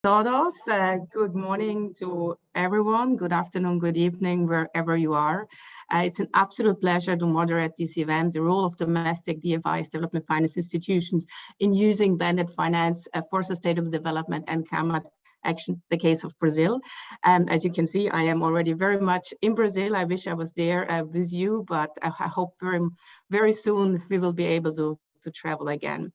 todos. Good morning to everyone. Good afternoon, good evening, wherever you are. It's an absolute pleasure to moderate this event, the role of domestic DFIs, development finance institutions, in using blended finance for sustainable development and climate action, the case of Brazil. And as you can see, I am already very much in Brazil. I wish I was there with you, but I hope very soon we will be able to travel again.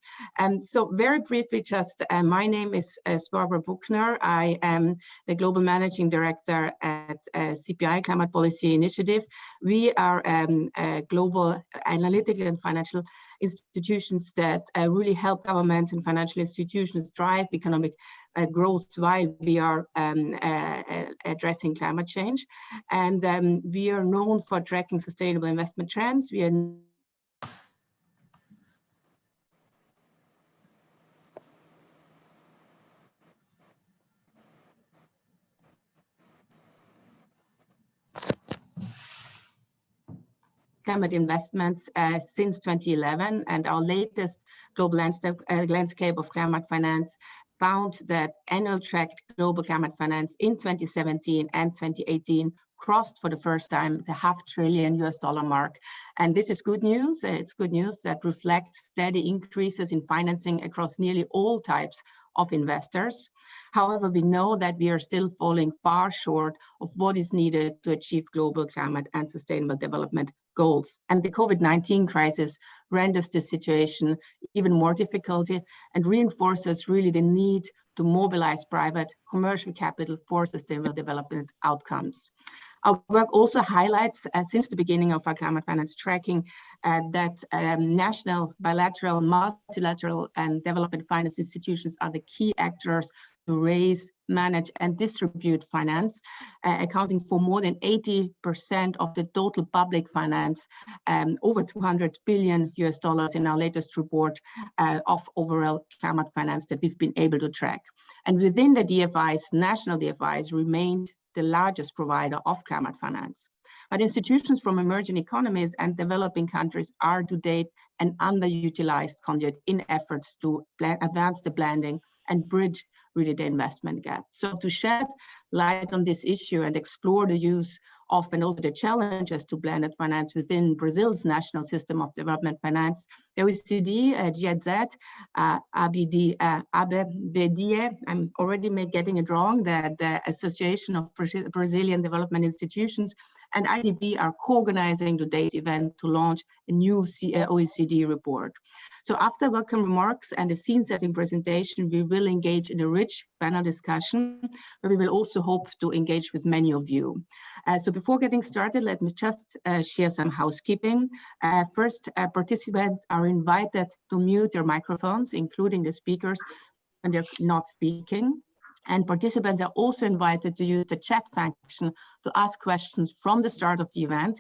So very briefly, just my name is Barbara Buchner. I am the Global Managing Director at CPI, Climate Policy Initiative. We are a global analytical and financial institutions that really help governments and financial institutions drive economic growth while we are addressing climate change. And we are known for tracking sustainable investment trends. We are climate investments since 2011, and our latest global landscape of climate finance found that annual tracked global climate finance in 2017 and 2018 crossed for the first time the $500 billion mark. And this is good news. It's good news that reflects steady increases in financing across nearly all types of investors. However, we know that we are still falling far short of what is needed to achieve global climate and sustainable development goals. And the COVID-19 crisis renders this situation even more difficult and reinforces really the need to mobilize private commercial capital for sustainable development outcomes. Our work also highlights, since the beginning of our climate finance tracking, that national, bilateral, multilateral, and development finance institutions are the key actors to raise, manage, and distribute finance, accounting for more than 80% of the total public finance, over $200 billion in our latest report of overall climate finance that we've been able to track. And within the DFIs, national DFIs remained the largest provider of climate finance. But institutions from emerging economies and developing countries are to date an underutilized conduit in efforts to advance the blending and bridge really the investment gap. So to shed light on this issue and explore the use of and also the challenges to blended finance within Brazil's national system of development finance, the OECD, GIZ, ABDE, I'm already getting it wrong, the Association of Brazilian Development Institutions, and IDB are co-organizing today's event to launch a new OECD report. So after welcome remarks and a scene-setting presentation, we will engage in a rich panel discussion, where we will also hope to engage with many of you. So before getting started, let me just share some housekeeping. First, participants are invited to mute their microphones, including the speakers, when they're not speaking. And participants are also invited to use the chat function to ask questions from the start of the event,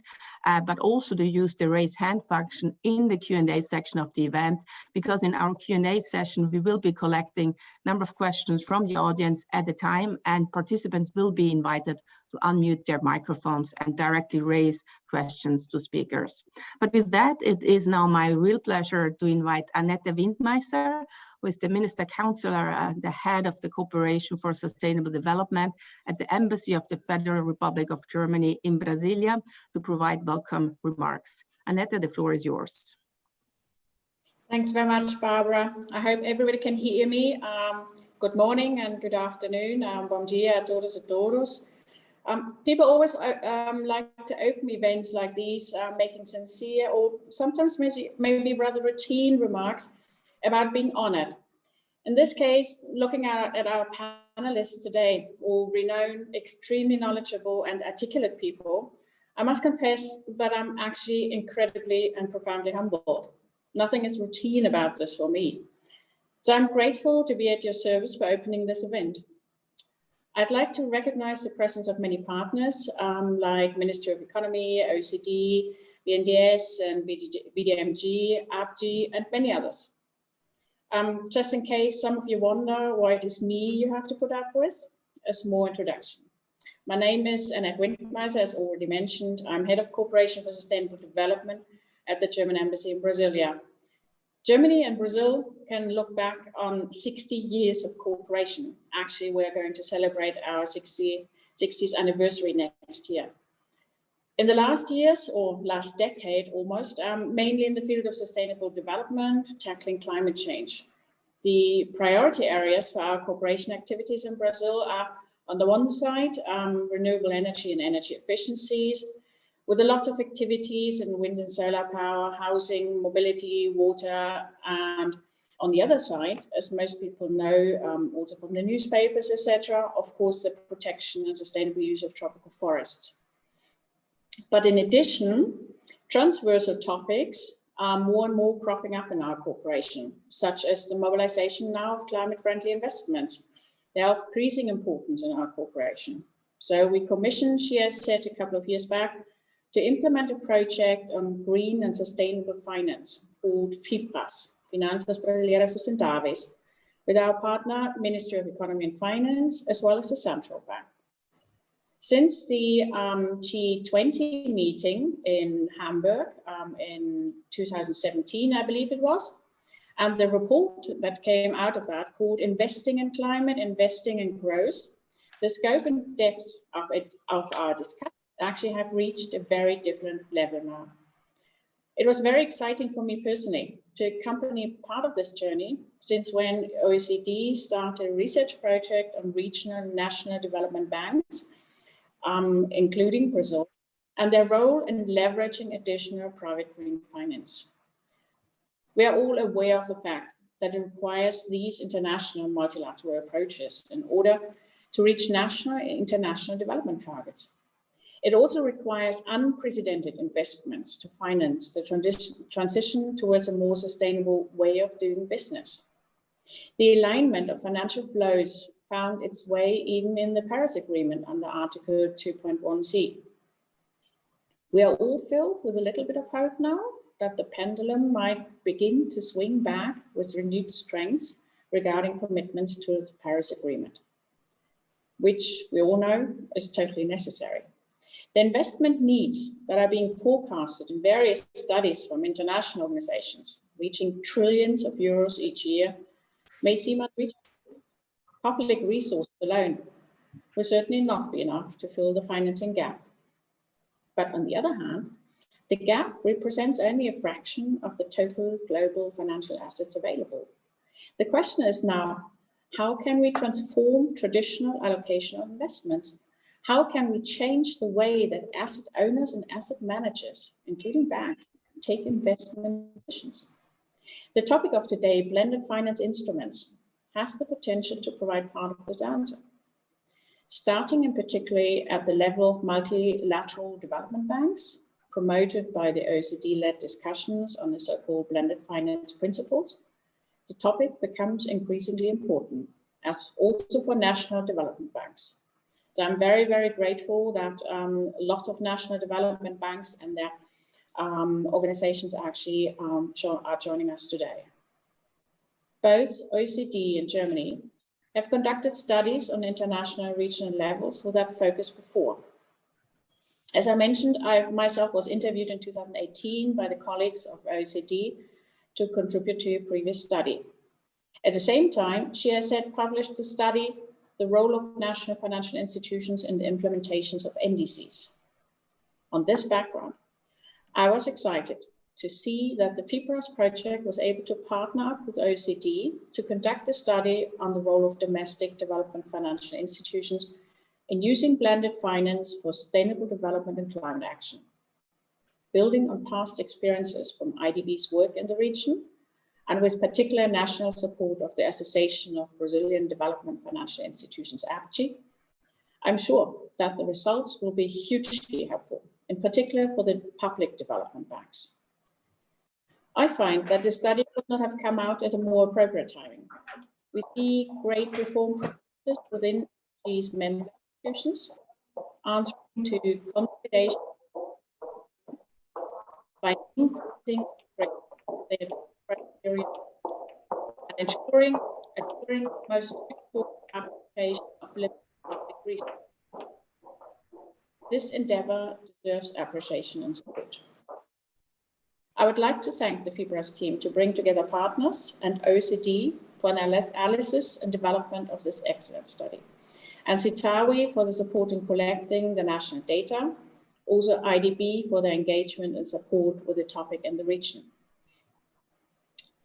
but also to use the raise hand function in the Q&A section of the event, because in our Q&A session, we will be collecting a number of questions from the audience at a time, and participants will be invited to unmute their microphones and directly raise questions to speakers. But with that, it is now my real pleasure to invite Annette Windmeister, who is the Minister Counselor, the head of the Cooperation for Sustainable Development at the Embassy of the Federal Republic of Germany in Brasilia, to provide welcome remarks. Annette, the floor is yours. Thanks very much, Barbara. I hope everybody can hear me. Good morning and good afternoon. Bom dia a todos e todos. People always like to open events like these, making sincere or sometimes maybe rather routine remarks about being honored. In this case, looking at our panelists today, all renowned, extremely knowledgeable and articulate people, I must confess that I'm actually incredibly and profoundly humbled. Nothing is routine about this for me. So I'm grateful to be at your service for opening this event. I'd like to recognize the presence of many partners like Ministry of Economy, OECD, BNDES and BDMG, ABDE, and many others. Just in case some of you wonder why it is me you have to put up with, a small introduction. My name is Annette Windmeister, as already mentioned. I'm Head of Cooperation for Sustainable Development at the German Embassy in Brasilia. Germany and Brazil can look back on 60 years of cooperation. Actually, we're going to celebrate our 60th anniversary next year. In the last years, or last decade almost, mainly in the field of sustainable development, tackling climate change. The priority areas for our cooperation activities in Brazil are, on the one side, renewable energy and energy efficiencies, with a lot of activities in wind and solar power, housing, mobility, water, and on the other side, as most people know, also from the newspapers, etc., of course, the protection and sustainable use of tropical forests. But in addition, transversal topics are more and more cropping up in our cooperation, such as the mobilization now of climate-friendly investments. They are of increasing importance in our cooperation. So we commissioned, she has said a couple of years back, to implement a project on green and sustainable finance called FIPRAS, Finanças Brasileiras Sustentáveis, with our partner, Ministry of Economy and Finance, as well as the Central Bank. Since the G20 meeting in Hamburg in 2017, I believe it was, and the report that came out of that called Investing in Climate, Investing in Growth, the scope and depth of our discussion actually have reached a very different level now. It was very exciting for me personally to accompany part of this journey, since when OECD started a research project on regional and national development banks, including Brazil, and their role in leveraging additional private green finance. We are all aware of the fact that it requires these international multilateral approaches in order to reach national and international development targets. It also requires unprecedented investments to finance the transition towards a more sustainable way of doing business. The alignment of financial flows found its way even in the Paris Agreement under Article 2.1c. We are all filled with a little bit of hope now that the pendulum might begin to swing back with renewed strength regarding commitments to the Paris Agreement, which we all know is totally necessary. The investment needs that are being forecasted in various studies from international organizations, reaching trillions of euros each year, may seem unreachable. Public resources alone will certainly not be enough to fill the financing gap. But on the other hand, the gap represents only a fraction of the total global financial assets available. The question is now, how can we transform traditional allocation of investments? How can we change the way that asset owners and asset managers, including banks, take investment decisions? The topic of today, blended finance instruments, has the potential to provide part of this answer. Starting in particularly at the level of multilateral development banks, promoted by the OECD-led discussions on the so-called blended finance principles, the topic becomes increasingly important, as also for national development banks. So I'm very, very grateful that a lot of national development banks and their organizations actually are joining us today. Both OECD and Germany have conducted studies on international and regional levels with that focus before. As I mentioned, I myself was interviewed in 2018 by the colleagues of OECD to contribute to a previous study. At the same time, GIZ published a study, The Role of National Financial Institutions in the Implementations of NDCs. On this background, I was excited to see that the FIPRAS project was able to partner up with OECD to conduct a study on the role of domestic development financial institutions in using blended finance for sustainable development and climate action. Building on past experiences from IDB's work in the region, and with particular national support of the Association of Brazilian Development Financial Institutions, ABDE, I'm sure that the results will be hugely helpful, in particular for the public development banks. I find that the study could not have come out at a more appropriate timing. We see great reform processes within these member institutions, answering to consolidation by increasing criteria and ensuring most useful application of limited public resources. This endeavor deserves appreciation and support. I would like to thank the FIBRAS team to bring together partners and OCDE for analysis and development of this excellent study, and Sitawi for the support in collecting the national data, also IDB for their engagement and support with the topic in the region.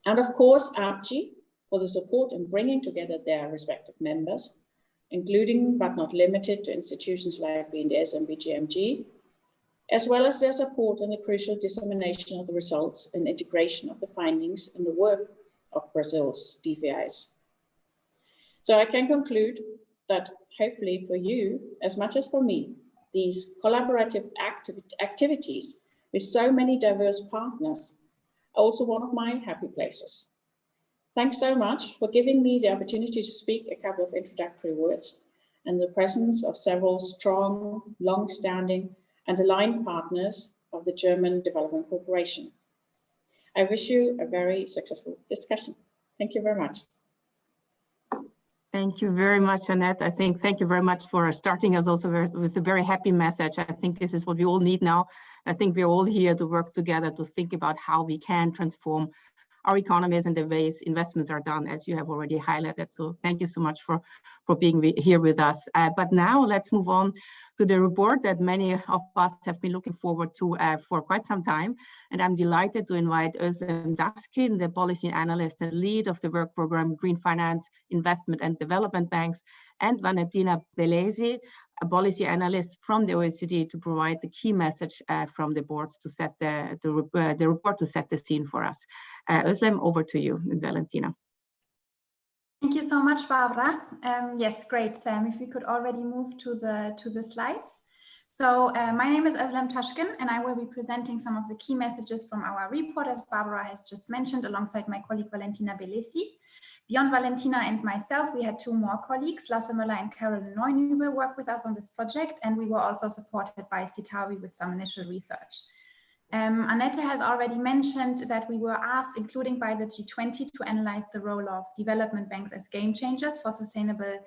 And of course, ABDE for the support in bringing together their respective members, including but not limited to institutions like BNDES and BGMG, as well as their support in the crucial dissemination of the results and integration of the findings in the work of Brazil's DVIs. So I can conclude that hopefully for you, as much as for me, these collaborative activities with so many diverse partners are also one of my happy places. Thanks so much for giving me the opportunity to speak a couple of introductory words in the presence of several strong, long-standing and aligned partners of the German Development Corporation. I wish you a very successful discussion. Thank you very much. Thank you very much, Annette. I think thank you very much for starting us also with a very happy message. I think this is what we all need now. I think we're all here to work together to think about how we can transform our economies and the ways investments are done, as you have already highlighted. So thank you so much for being here with us. But now let's move on to the report that many of us have been looking forward to for quite some time. And I'm delighted to invite Özlem Daskin, the policy analyst and lead of the work program Green Finance, Investment and Development Banks, and Valentina Belesi, a policy analyst from the OECD, to provide the key message from the board to set the report to set the scene for us. Özlem, over to you, Valentina. Thank you so much, Barbara. Yes, great, Sam. If we could already move to the slides. So my name is Özlem Daskin, and I will be presenting some of the key messages from our report, as Barbara has just mentioned, alongside my colleague Valentina Belesi. Beyond Valentina and myself, we had two more colleagues, Lasse Möller and Carolyn Noyne, who will work with us on this project, and we were also supported by Sitawi with some initial research. Annette has already mentioned that we were asked, including by the G20, to analyze the role of development banks as game changers for sustainable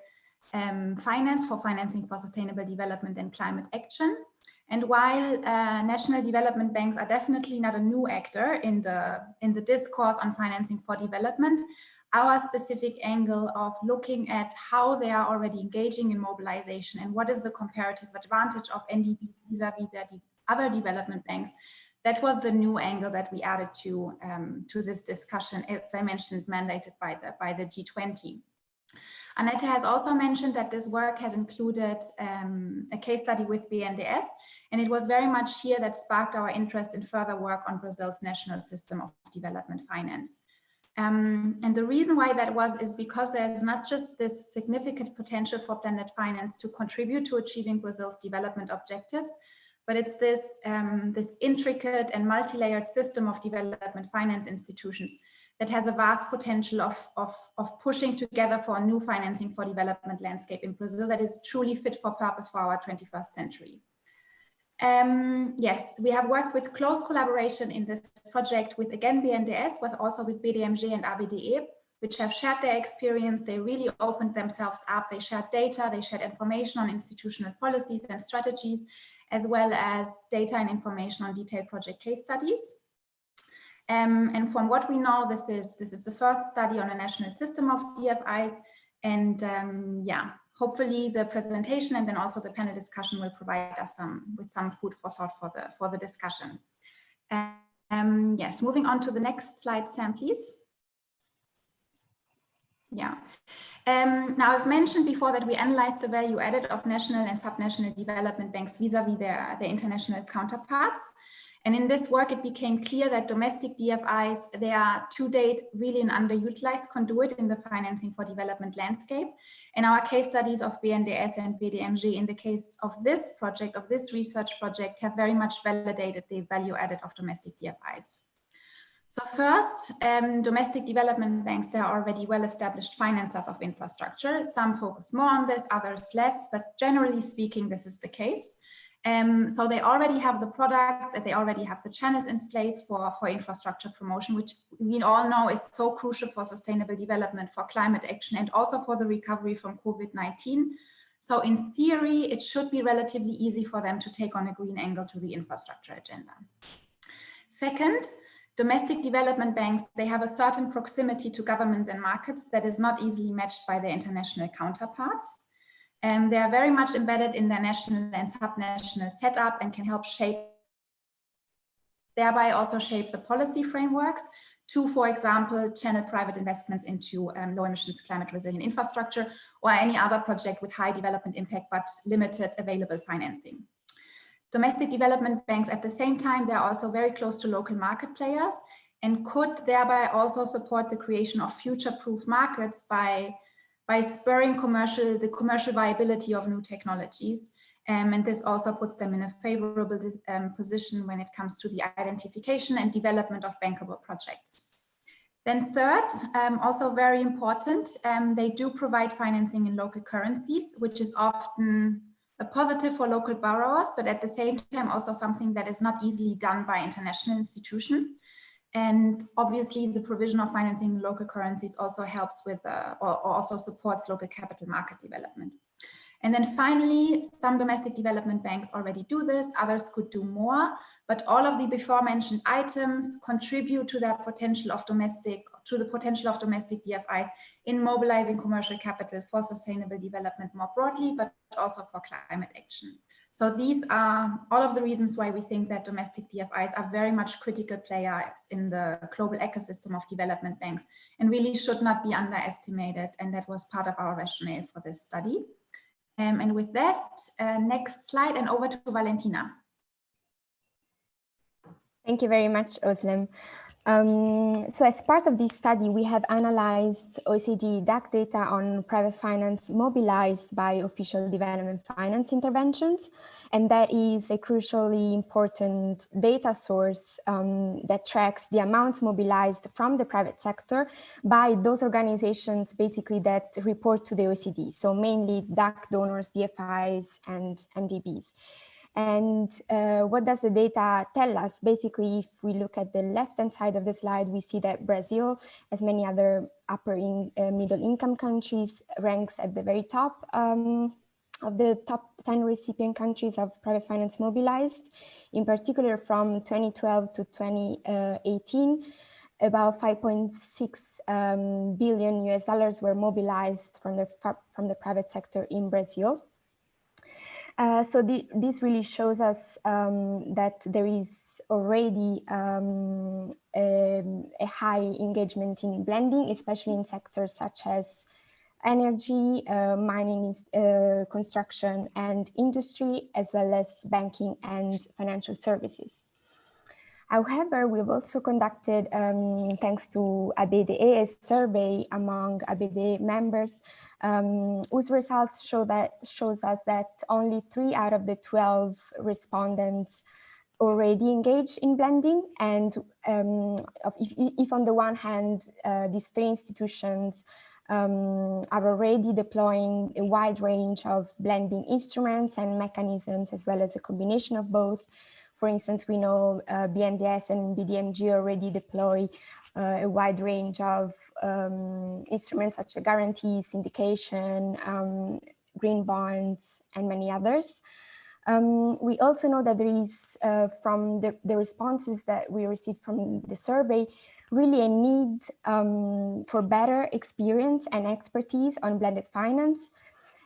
finance, for financing for sustainable development and climate action. And while national development banks are definitely not a new actor in the discourse on financing for development, our specific angle of looking at how they are already engaging in mobilization and what is the comparative advantage of NDB vis-a-vis the other development banks, that was the new angle that we added to this discussion, as I mentioned, mandated by the G20. Annette has also mentioned that this work has included a case study with BNDES, and it was very much here that sparked our interest in further work on Brazil's national system of development finance. And the reason why that is because there's not just this significant potential for blended finance to contribute to achieving Brazil's development objectives, but it's this intricate and multi-layered system of development finance institutions that has a vast potential of pushing together for a new financing for development landscape in Brazil that is truly fit for purpose for our 21st century. Yes, we have worked with close collaboration in this project with, again, BNDES, but also with BDMG and ABDE, which have shared their experience. They really opened themselves up. They shared data, they shared information on institutional policies and strategies, as well as data and information on detailed project case studies. And from what we know, this is the first study on a national system of DFIs. And yeah, hopefully the presentation and then also the panel discussion will provide us with some food for thought for the discussion. Yes, moving on to the next slide, Sam, please. Yeah. Now, I've mentioned before that we analyzed the value added of national and subnational development banks vis-a-vis their international counterparts. And in this work, it became clear that domestic DFIs, they are to date really an underutilized conduit in the financing for development landscape. And our case studies of BNDES and BDMG in the case of this project, of this research project, have very much validated the value added of domestic DFIs. So first, domestic development banks, they are already well-established financiers of infrastructure. Some focus more on this, others less, but generally speaking, this is the case. So they already have the products and they already have the channels in place for infrastructure promotion, which we all know is so crucial for sustainable development, for climate action, and also for the recovery from COVID-19. So in theory, it should be relatively easy for them to take on a green angle to the infrastructure agenda. Second, Domestic development banks, they have a certain proximity to governments and markets that is not easily matched by their international counterparts. And they are very much embedded in their national and subnational setup and can help shape, thereby also shape the policy frameworks to, for example, channel private investments into low emissions climate resilient infrastructure or any other project with high development impact but limited available financing. Domestic development banks at the same time, they're also very close to local market players and could thereby also support the creation of future-proof markets by spurring the commercial viability of new technologies. And this also puts them in a favorable position when it comes to the identification and development of bankable projects. Then third, also very important, they do provide financing in local currencies, which is often a positive for local borrowers, but at the same time also something that is not easily done by international institutions. And obviously the provision of financing in local currencies also helps with or also supports local capital market development. And then finally, some domestic development banks already do this, others could do more, but all of the before mentioned items contribute to the potential of domestic DFIs in mobilizing commercial capital for sustainable development more broadly, but also for climate action. So these are all of the reasons why we think that domestic DFIs are very much critical players in the global ecosystem of development banks and really should not be underestimated. And that was part of our rationale for this study. And with that, next slide and over to Valentina. Thank you very much, Özlem. So as part of this study, we have analyzed OECD DAC data on private finance mobilized by official development finance interventions. And that is a crucially important data source that tracks the amounts mobilized from the private sector by those organizations basically that report to the OECD. So mainly DAC donors, DFIs, and MDBs. And what does the data tell us? Basically, if we look at the left-hand side of the slide, we see that Brazil, as many other middle-income countries, ranks at the very top of the top 10 recipient countries of private finance mobilized. In particular, from 2012 to 2018, about 5.6 billion US dollars were mobilized from the private sector in Brazil. So this really shows us that there is already a high engagement in blending, especially in sectors such as energy, mining, construction and industry, as well as banking and financial services. However, we've also conducted, thanks to ABDE, a survey among ABDE members, whose results shows us that only 3 out of the 12 respondents already engage in blending. And if on the one hand, these 3 institutions are already deploying a wide range of blending instruments and mechanisms, as well as a combination of both. For instance, we know BNDES and BDMG already deploy a wide range of instruments such as guarantees, syndication, green bonds, and many others. We also know that there is, from the responses that we received from the survey, really a need for better experience and expertise on blended finance,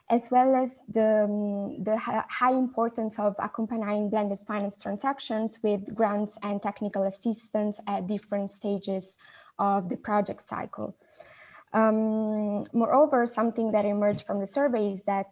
as well as the high importance of accompanying blended finance transactions with grants and technical assistance at different stages of the project cycle. Moreover, something that emerged from the survey is that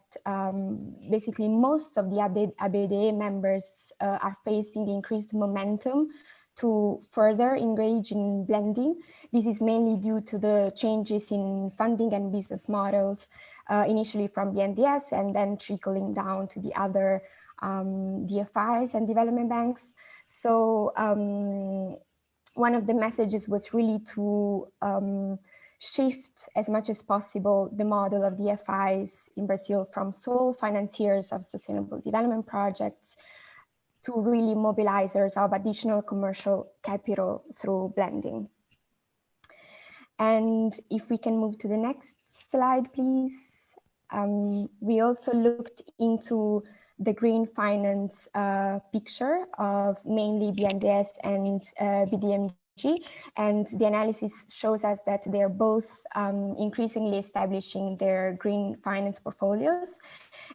basically most of the ABDE members are facing increased momentum to further engage in blending. This is mainly due to the changes in funding and business models, initially from BNDES and then trickling down to the other DFIs and development banks. So one of the messages was really to shift as much as possible the model of DFIs in Brazil from sole financiers of sustainable development projects to really mobilizers of additional commercial capital through blending. And if we can move to the next slide, please. We also looked into the green finance picture of mainly BNDES and BDMG and the analysis shows us that they're both increasingly establishing their green finance portfolios.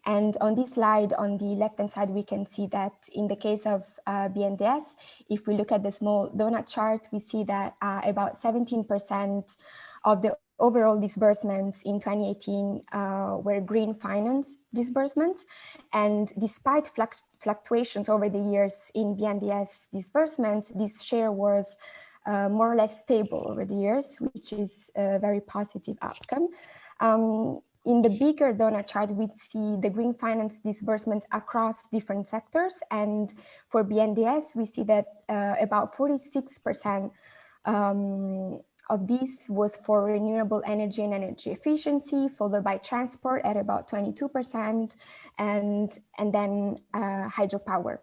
And on this slide, on the left-hand side, we can see that in the case of BNDES, if we look at the small donut chart, we see that about 17% of the overall disbursements in 2018 were green finance disbursements. And despite fluctuations over the years in BNDES disbursements, this share was more or less stable over the years, which is a very positive outcome. In the bigger donut chart, we see the green finance disbursements across different sectors. And for BNDES, we see that about 46% of this was for renewable energy and energy efficiency, followed by transport at about 22%, and then hydropower.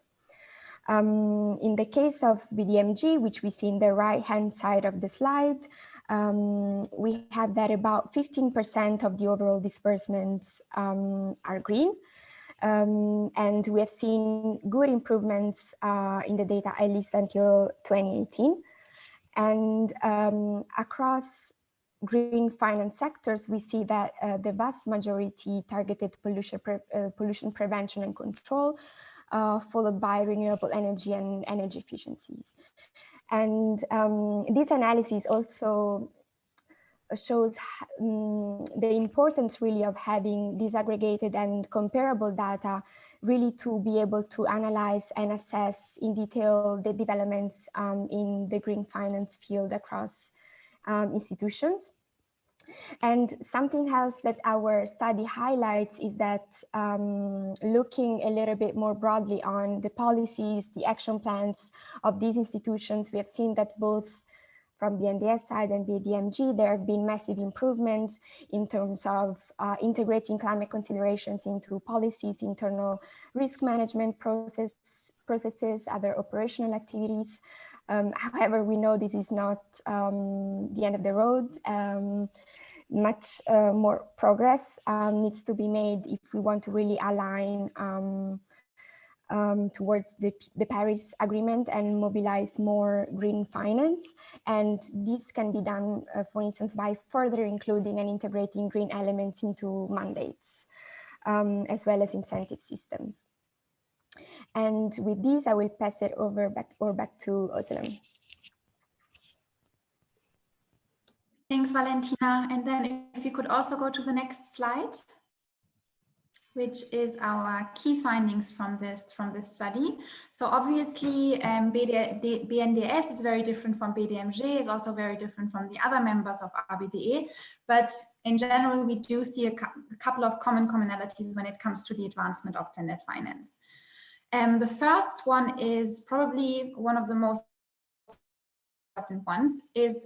In the case of BDMG, which we see in the right-hand side of the slide, we have that about 15% of the overall disbursements are green. And we have seen good improvements in the data, at least until 2018. And across green finance sectors, we see that the vast majority targeted pollution prevention and control, followed by renewable energy and energy efficiencies. And this analysis also shows the importance really of having disaggregated and comparable data really to be able to analyze and assess in detail the developments in the green finance field across institutions. And something else that our study highlights is that looking a little bit more broadly on the policies, the action plans of these institutions, we have seen that both from the BNDES side and BDMG, there have been massive improvements in terms of integrating climate considerations into policies, internal risk management processes, other operational activities. However, we know this is not the end of the road. Much more progress needs to be made if we want to really align towards the Paris Agreement and mobilize more green finance. And this can be done, for instance, by further including and integrating green elements into mandates, as well as incentive systems. And with this, I will pass it back to Özlem. Thanks, Valentina. And then if you could also go to the next slide, which is our key findings from this study. So obviously, BNDES is very different from BDMG, is also very different from the other members of ABDE. But in general, we do see a couple of commonalities when it comes to the advancement of blended finance. The first one is probably one of the most important ones, is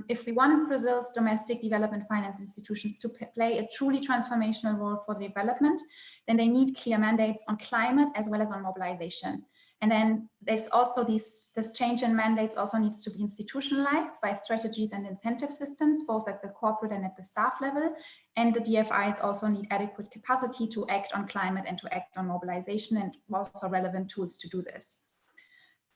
if we want Brazil's domestic development finance institutions to play a truly transformational role for development, then they need clear mandates on climate as well as on mobilization. And then there's also this change in mandates also needs to be institutionalized by strategies and incentive systems, both at the corporate and at the staff level. And the DFIs also need adequate capacity to act on climate and to act on mobilization, and also relevant tools to do this.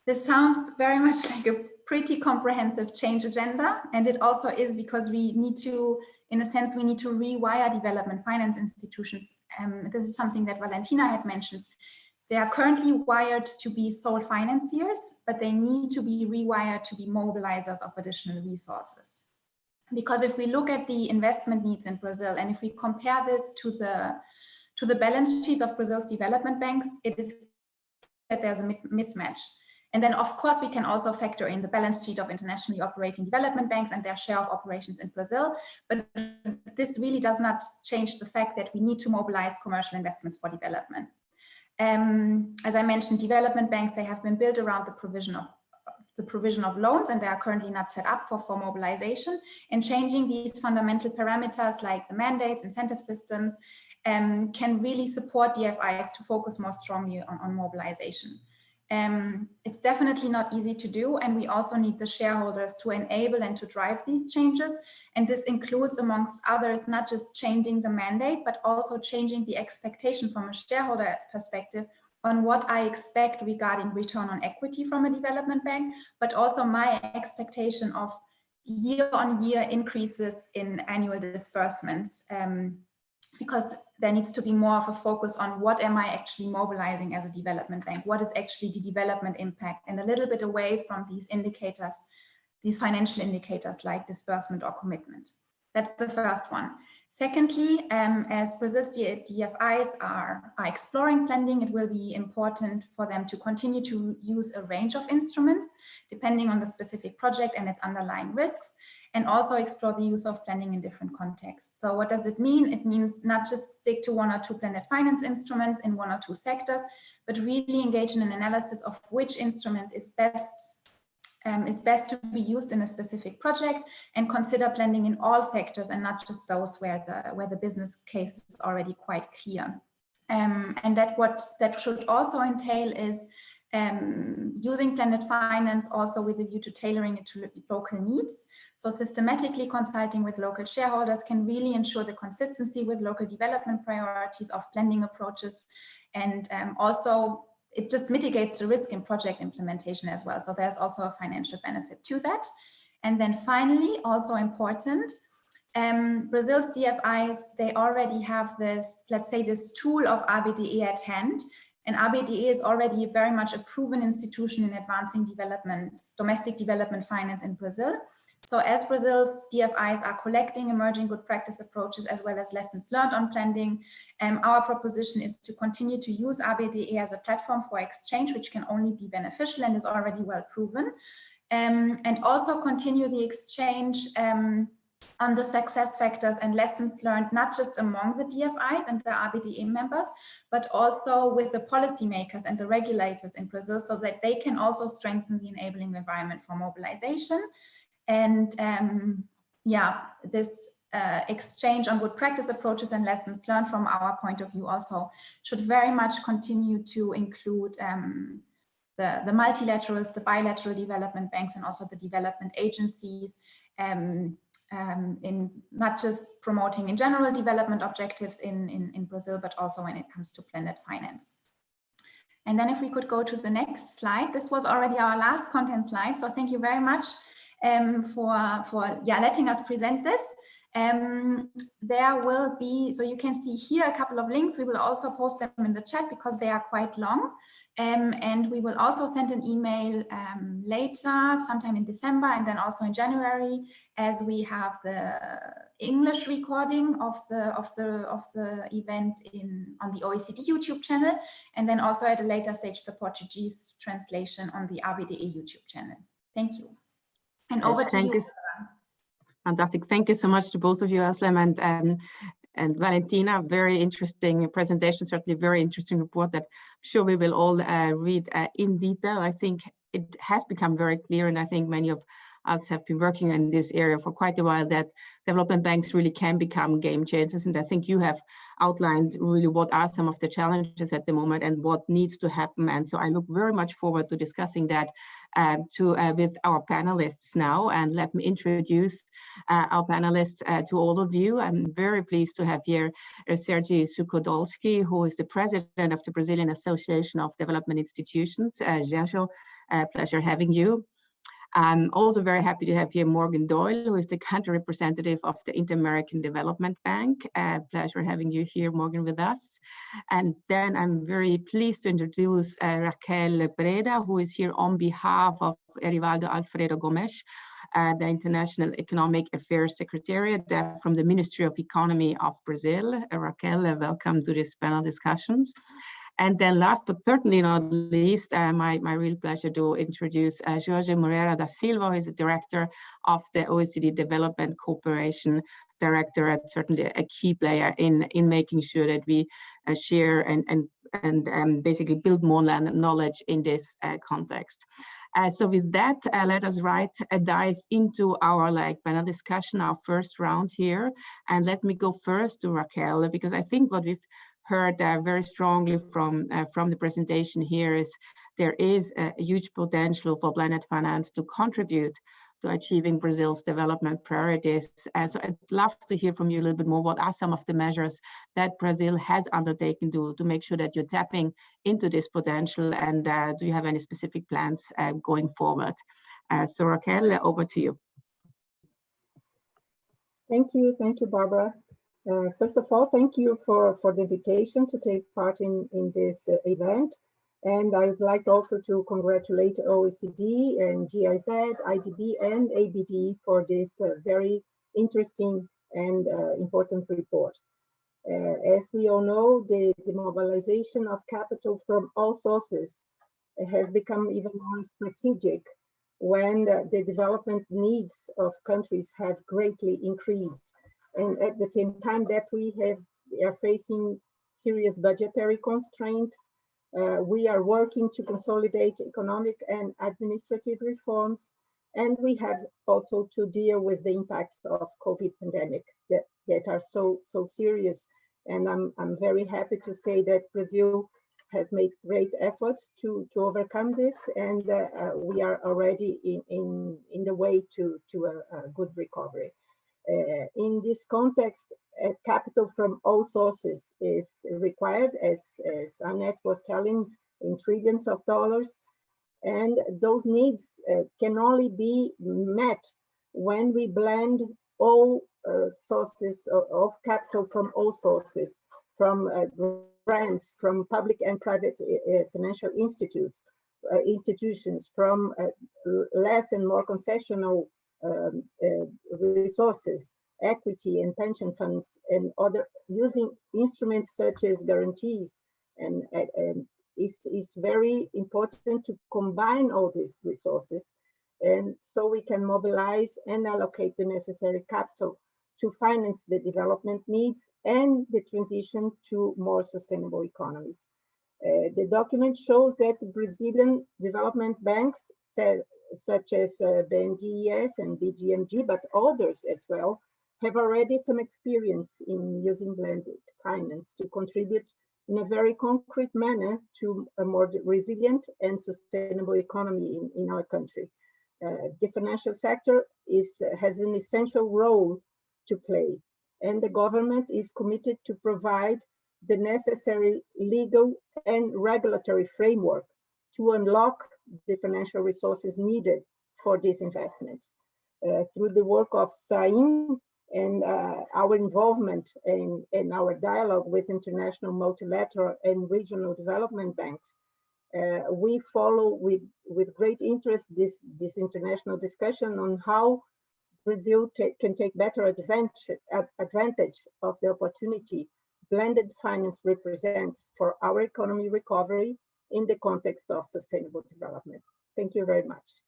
This sounds very much like a pretty comprehensive change agenda, and it also is because we need to, in a sense, we need to rewire development finance institutions. This is something that Valentina had mentioned. They are currently wired to be sole financiers, but they need to be rewired to be mobilizers of additional resources. Because if we look at the investment needs in Brazil, and if we compare this to the balance sheets of Brazil's development banks, it is that there's a mismatch. And then, of course, we can also factor in the balance sheet of internationally operating development banks and their share of operations in Brazil. But this really does not change the fact that we need to mobilize commercial investments for development. As I mentioned, development banks, they have been built around the provision of loans, and they are currently not set up for mobilization. And changing these fundamental parameters like the mandates, incentive systems, can really support DFIs to focus more strongly on mobilization. It's definitely not easy to do, and we also need the shareholders to enable and to drive these changes. And this includes, amongst others, not just changing the mandate, but also changing the expectation from a shareholder's perspective on what I expect regarding return on equity from a development bank, but also my expectation of year-on-year increases in annual disbursements, because there needs to be more of a focus on what am I actually mobilizing as a development bank, what is actually the development impact, and a little bit away from these indicators, these financial indicators like disbursement or commitment. That's the first one. Secondly, as Brazil's DFIs are exploring blending, it will be important for them to continue to use a range of instruments depending on the specific project and its underlying risks, and also explore the use of blending in different contexts. So what does it mean? It means not just stick to 1 or 2 blended finance instruments in 1 or 2 sectors, but really engage in an analysis of which instrument is best to be used in a specific project, and consider blending in all sectors and not just those where the business case is already quite clear. And that should also entail is using blended finance also with a view to tailoring it to local needs. So systematically consulting with local shareholders can really ensure the consistency with local development priorities of blending approaches, and also it just mitigates the risk in project implementation as well. So there's also a financial benefit to that. And then finally, also important, Brazil's DFIs, they already have this, let's say, this tool of ABDE at hand. And ABDE is already very much a proven institution in advancing domestic development finance in Brazil. So as Brazil's DFIs are collecting emerging good practice approaches as well as lessons learned on blending, our proposition is to continue to use ABDE as a platform for exchange, which can only be beneficial and is already well proven, and also continue the exchange on the success factors and lessons learned, not just among the DFIs and the ABDE members, but also with the policymakers and the regulators in Brazil, so that they can also strengthen the enabling environment for mobilization. And this exchange on good practice approaches and lessons learned from our point of view also should very much continue to include the multilaterals, the bilateral development banks, and also the development agencies, in not just promoting in general development objectives in Brazil, but also when it comes to blended finance. And then if we could go to the next slide, this was already our last content slide. So thank you very much for letting us present this. There will be, so you can see here a couple of links. We will also post them in the chat because they are quite long. And we will also send an email later, sometime in December, and then also in January, as we have the English recording of the event on the OECD YouTube channel, and then also at a later stage the Portuguese translation on the ABDE YouTube channel. Thank you. And over to you. Fantastic. Thank you so much to both of you, Özlem and Valentina. Very interesting presentation, certainly very interesting report that I'm sure we will all read in detail. I think it has become very clear, and I think many of us have been working in this area for quite a while, that development banks really can become game changers. And I think you have outlined really what are some of the challenges at the moment and what needs to happen. And so I look very much forward to discussing that with our panelists now. And let me introduce our panelists to all of you. I'm very pleased to have here Sergei Suchodolski, who is the president of the Brazilian Association of Development Institutions. Sergio, pleasure having you. I'm also very happy to have here Morgan Doyle, who is the country representative of the Inter-American Development Bank. Pleasure having you here, Morgan, with us. And then I'm very pleased to introduce Raquel Breda, who is here on behalf of Erivaldo Alfredo Gomes, the International Economic Affairs Secretariat from the Ministry of Economy of Brazil. Raquel, welcome to this panel discussions. And then last but certainly not least, my real pleasure to introduce Jorge Moreira da Silva, who is the director of the OECD Development Cooperation Directorate, certainly a key player in making sure that we share and basically build more knowledge in this context. So with that, let us dive into our panel discussion, our first round here. And let me go first to Raquel, because I think what we've heard very strongly from the presentation here is there is a huge potential for blended finance to contribute to achieving Brazil's development priorities. So I'd love to hear from you a little bit more. What are some of the measures that Brazil has undertaken to make sure that you're tapping into this potential, and do you have any specific plans going forward? So Raquel, over to you. Thank you, Barbara. First of all, thank you for the invitation to take part in this event. And I would like also to congratulate OECD and GIZ, IDB, and ABDE for this very interesting and important report. As we all know, the mobilization of capital from all sources has become even more strategic when the development needs of countries have greatly increased. And at the same time that we are facing serious budgetary constraints, we are working to consolidate economic and administrative reforms, and we have also to deal with the impacts of COVID pandemic that are so serious. And I'm very happy to say that Brazil has made great efforts to overcome this, and we are already in the way to a good recovery. In this context, capital from all sources is required, as Annette was telling, in trillions of dollars. And those needs can only be met when we blend all sources of capital from all sources, from grants, from public and private financial institutions, from less and more concessional resources, equity and pension funds, and other, using instruments such as guarantees. And it's very important to combine all these resources, and so we can mobilize and allocate the necessary capital to finance the development needs and the transition to more sustainable economies. The document shows that Brazilian development banks, such as BNDES and BGMG, but others as well, have already some experience in using blended finance to contribute in a very concrete manner to a more resilient and sustainable economy in our country. The financial sector has an essential role to play, and the government is committed to provide the necessary legal and regulatory framework to unlock the financial resources needed for these investments. Through the work of SAIM and our involvement in our dialogue with international, multilateral, and regional development banks, we follow with great interest this international discussion on how Brazil can take better advantage of the opportunity blended finance represents for our economy recovery in the context of sustainable development. Thank you very much.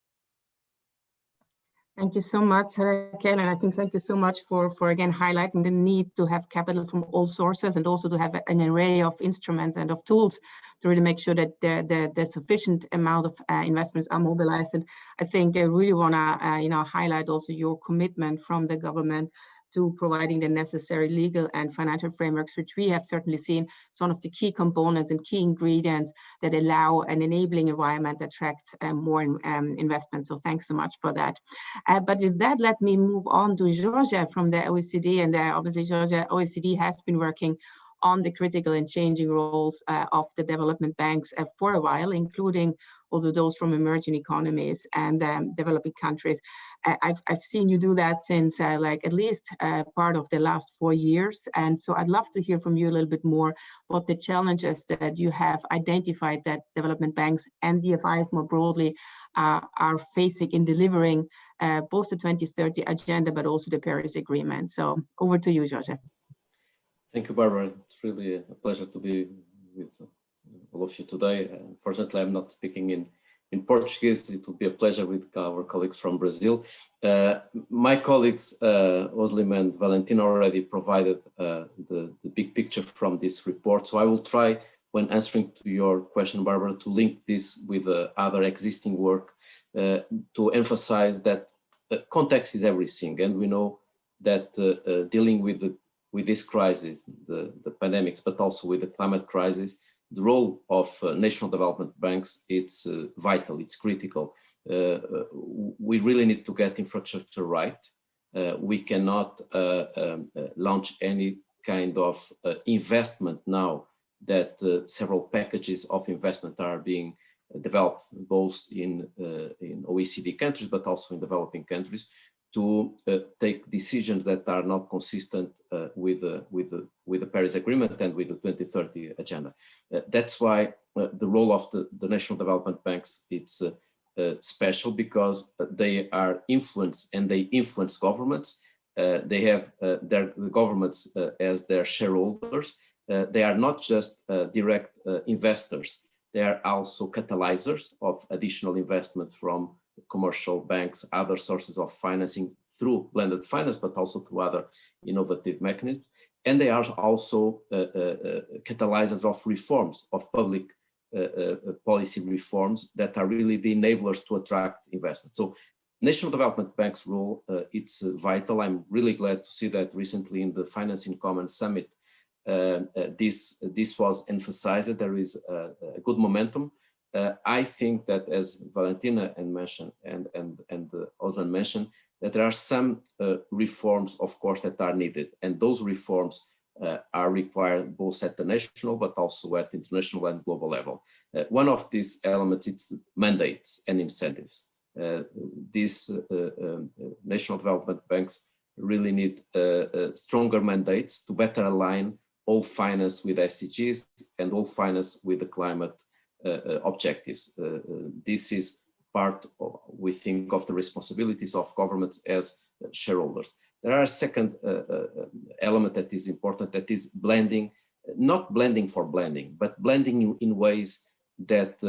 Thank you so much, Raquel, and I think thank you so much for again highlighting the need to have capital from all sources, and also to have an array of instruments and of tools to really make sure that the sufficient amount of investments are mobilized. And I think I really want to highlight also your commitment from the government to providing the necessary legal and financial frameworks, which we have certainly seen is one of the key components and key ingredients that allow an enabling environment that attracts more investment. So thanks so much for that. But with that, let me move on to Georgia from the OECD. And obviously, Georgia, OECD has been working on the critical and changing roles of the development banks for a while, including also those from emerging economies and developing countries. I've seen you do that since like at least part of the last 4 years. And so I'd love to hear from you a little bit more what the challenges that you have identified that development banks and DFIs more broadly are facing in delivering both the 2030 agenda, but also the Paris Agreement. So over to you, Georgia. Thank you, Barbara. It's really a pleasure to be with all of you today. Unfortunately, I'm not speaking in Portuguese. It will be a pleasure with our colleagues from Brazil. My colleagues, Özlem and Valentina, already provided the big picture from this report. So I will try, when answering to your question, Barbara, to link this with other existing work to emphasize that context is everything. And we know that dealing with this crisis, the pandemics, but also with the climate crisis, the role of national development banks, it's vital, it's critical. we really need to get infrastructure right. We cannot launch any kind of investment now that several packages of investment are being developed, both in OECD countries, but also in developing countries, to take decisions that are not consistent with the Paris Agreement and with the 2030 agenda. That's why the role of the national development banks, it's special, because they are influenced and they influence governments. They have their governments as their shareholders. They are not just direct investors. They are also catalyzers of additional investment from commercial banks, other sources of financing through blended finance, but also through other innovative mechanisms. And they are also catalyzers of reforms, of public policy reforms that are really the enablers to attract investment. So national development banks' role, it's vital. I'm really glad to see that recently in the Finance in Common Summit, this was emphasized. There is a good momentum. I think that, as Valentina mentioned and Ozan mentioned, that there are some reforms, of course, that are needed, and those reforms are required both at the national but also at international and global level. One of these elements is mandates and incentives. These national development banks really need stronger mandates to better align all finance with SDGs and all finance with the climate objectives. This is part of, we think, of the responsibilities of governments as shareholders. There are a second element that is important, that is blending, not blending for blending, but blending in ways that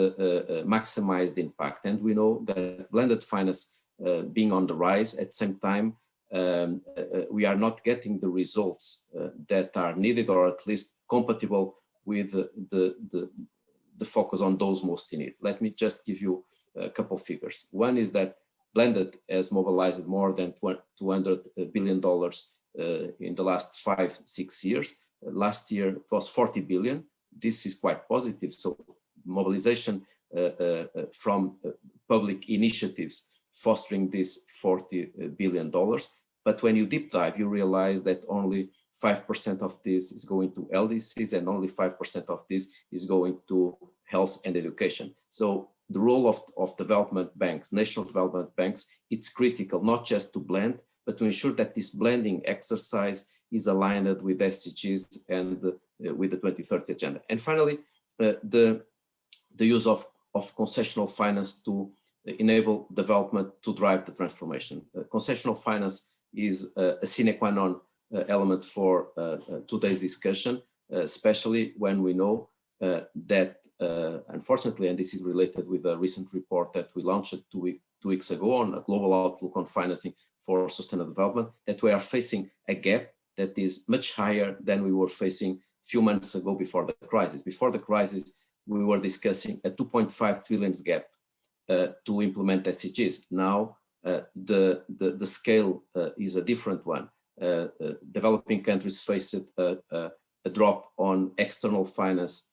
maximize the impact. And we know that blended finance being on the rise, at the same time, we are not getting the results that are needed, or at least compatible with the focus on those most in need. Let me just give you a couple of figures. One is that blended has mobilized more than $200 billion in the last 5-6 years. Last year it was 40 billion. This is quite positive. So mobilization from public initiatives fostering this $40 billion. But when you deep dive, you realize that only 5% of this is going to LDCs and only 5% of this is going to health and education. So the role of development banks, national development banks, it's critical not just to blend, but to ensure that this blending exercise is aligned with SDGs and with the 2030 agenda. And finally, the use of concessional finance to enable development to drive the transformation. Concessional finance is a sine qua non element for today's discussion, especially when we know that unfortunately, and this is related with a recent report that we launched 2 weeks ago on a global outlook on financing for sustainable development, that we are facing a gap that is much higher than we were facing a few months ago before the crisis. Before the crisis, we were discussing a 2.5 trillion gap to implement SDGs. Now, the scale is a different one. Developing countries face a drop on external finance,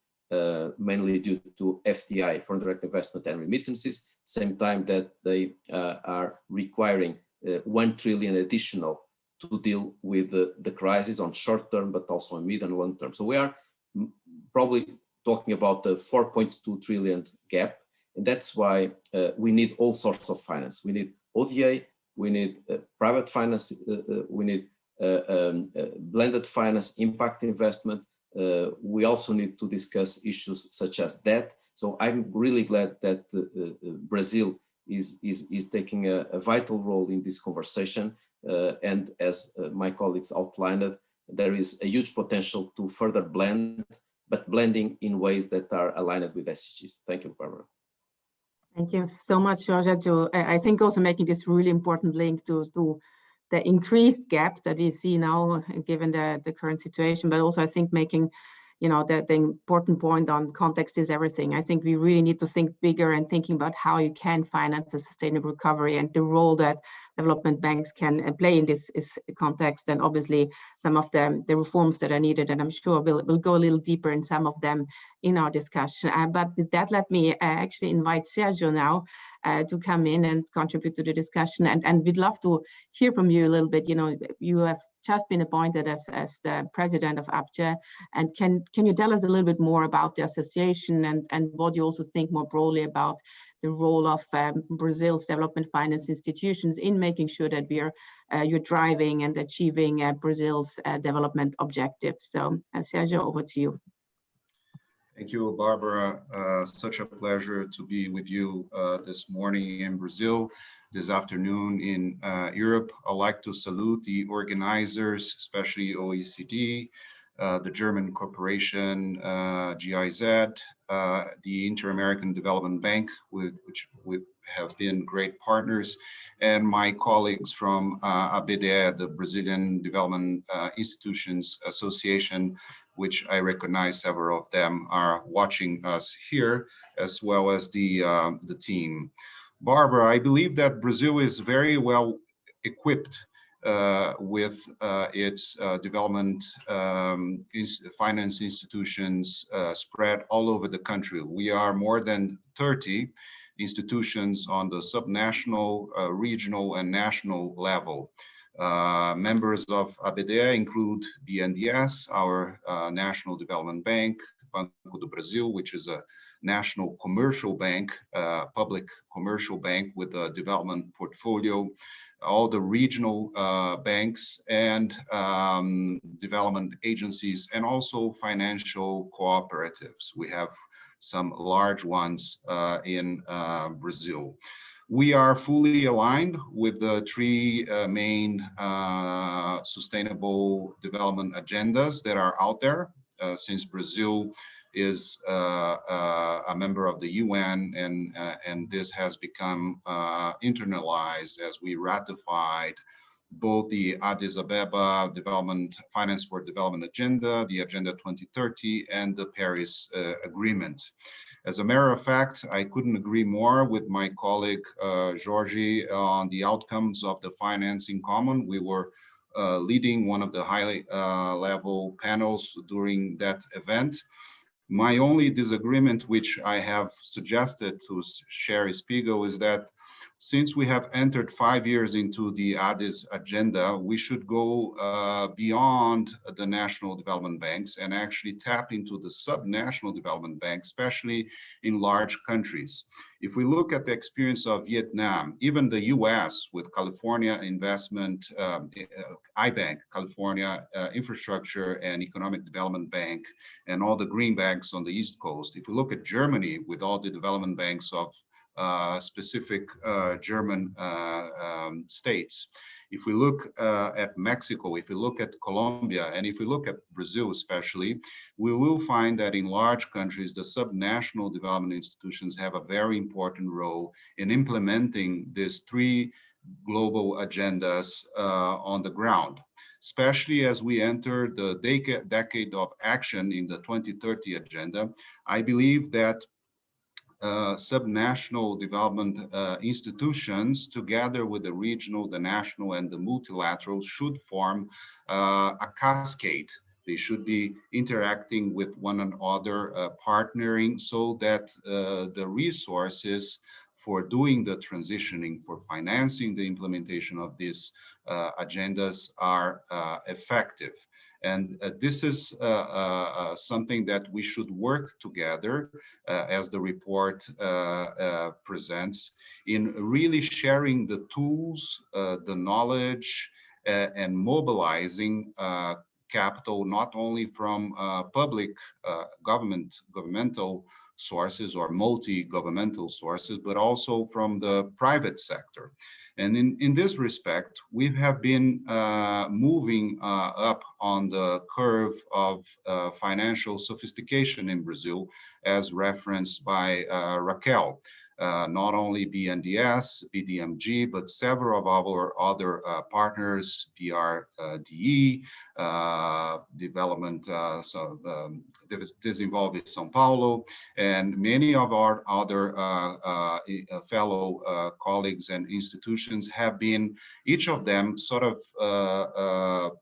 mainly due to FDI, foreign direct investment and remittances, same time that they are requiring 1 trillion additional to deal with the crisis on short term, but also on mid and long term. So we are probably talking about the 4.2 trillion gap. And that's why we need all sorts of finance. We need ODA, we need private finance, we need blended finance, impact investment. We also need to discuss issues such as debt. So I'm really glad that Brazil is taking a vital role in this conversation. And as my colleagues outlined, there is a huge potential to further blend, but blending in ways that are aligned with SDGs. Thank you, Barbara. Thank you so much, Jorge. I think also making this really important link to the increased gap that we see now, given the current situation, but also I think making, the important point on context is everything. I think we really need to think bigger and thinking about how you can finance a sustainable recovery and the role that development banks can play in this context, and obviously some of the reforms that are needed, and I'm sure we'll go a little deeper in some of them in our discussion. But with that, let me actually invite Sergio now to come in and contribute to the discussion, and we'd love to hear from you a little bit. You know, you have just been appointed as the president of ABDE, and can you tell us a little bit more about the association and what you also think more broadly about the role of Brazil's development finance institutions in making sure that you're driving and achieving Brazil's development objectives. So Sergio, over to you. Thank you, Barbara. Such a pleasure to be with you this morning in Brazil, this afternoon in Europe. I'd like to salute the organizers, especially OECD, the German corporation, GIZ, the Inter-American Development Bank, which have been great partners, and my colleagues from ABDE, the Brazilian Development Institutions Association, which I recognize several of them are watching us here, as well as the team. Barbara, I believe that Brazil is very well equipped with its development finance institutions spread all over the country. We are more than 30 institutions on the subnational, regional, and national level. Members of ABDE include BNDES, our National Development Bank, Banco do Brasil, which is a national commercial bank, public commercial bank with a development portfolio, all the regional banks and development agencies, and also financial cooperatives. We have some large ones in Brazil. We are fully aligned with the three main sustainable development agendas that are out there, since Brazil is a member of the UN, and this has become internalized as we ratified both the Addis Ababa Development Finance for Development Agenda, the Agenda 2030, and the Paris Agreement. As a matter of fact, I couldn't agree more with my colleague Georgie on the outcomes of the Financing Common. We were leading one of the high level panels during that event. My only disagreement, which I have suggested to Sherry Spiegel, is that since we have entered 5 years into the Addis agenda, we should go beyond the national development banks and actually tap into the subnational development banks, especially in large countries. If we look at the experience of Vietnam, even the US with California Investment, IBank, California Infrastructure and Economic Development Bank, and all the green banks on the East Coast. If we look at Germany with all the development banks of specific German states. If we look at Mexico, if we look at Colombia, and if we look at Brazil especially, we will find that in large countries, the subnational development institutions have a very important role in implementing these three global agendas on the ground. Especially as we enter the decade of action in the 2030 agenda, I believe that subnational development institutions, together with the regional, the national, and the multilateral, should form a cascade. They should be interacting with one another, partnering, so that the resources for doing the transitioning, for financing the implementation of these agendas are effective. And this is something that we should work together, as the report presents, in really sharing the tools, the knowledge, and mobilizing capital, not only from public governmental sources or multi-governmental sources, but also from the private sector. And in this respect, we have been moving up on the curve of financial sophistication in Brazil, as referenced by Raquel. Not only BNDES, BDMG, but several of our other partners, PRDE, Desenvolve São Paulo, and many of our other fellow colleagues and institutions have been, each of them sort of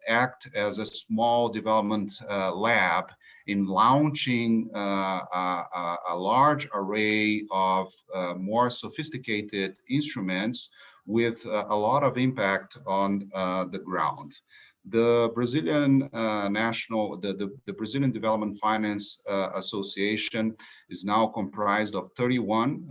act as a small development lab in launching a large array of more sophisticated instruments with a lot of impact on the ground. The Brazilian the Brazilian Development Finance Association is now comprised of 31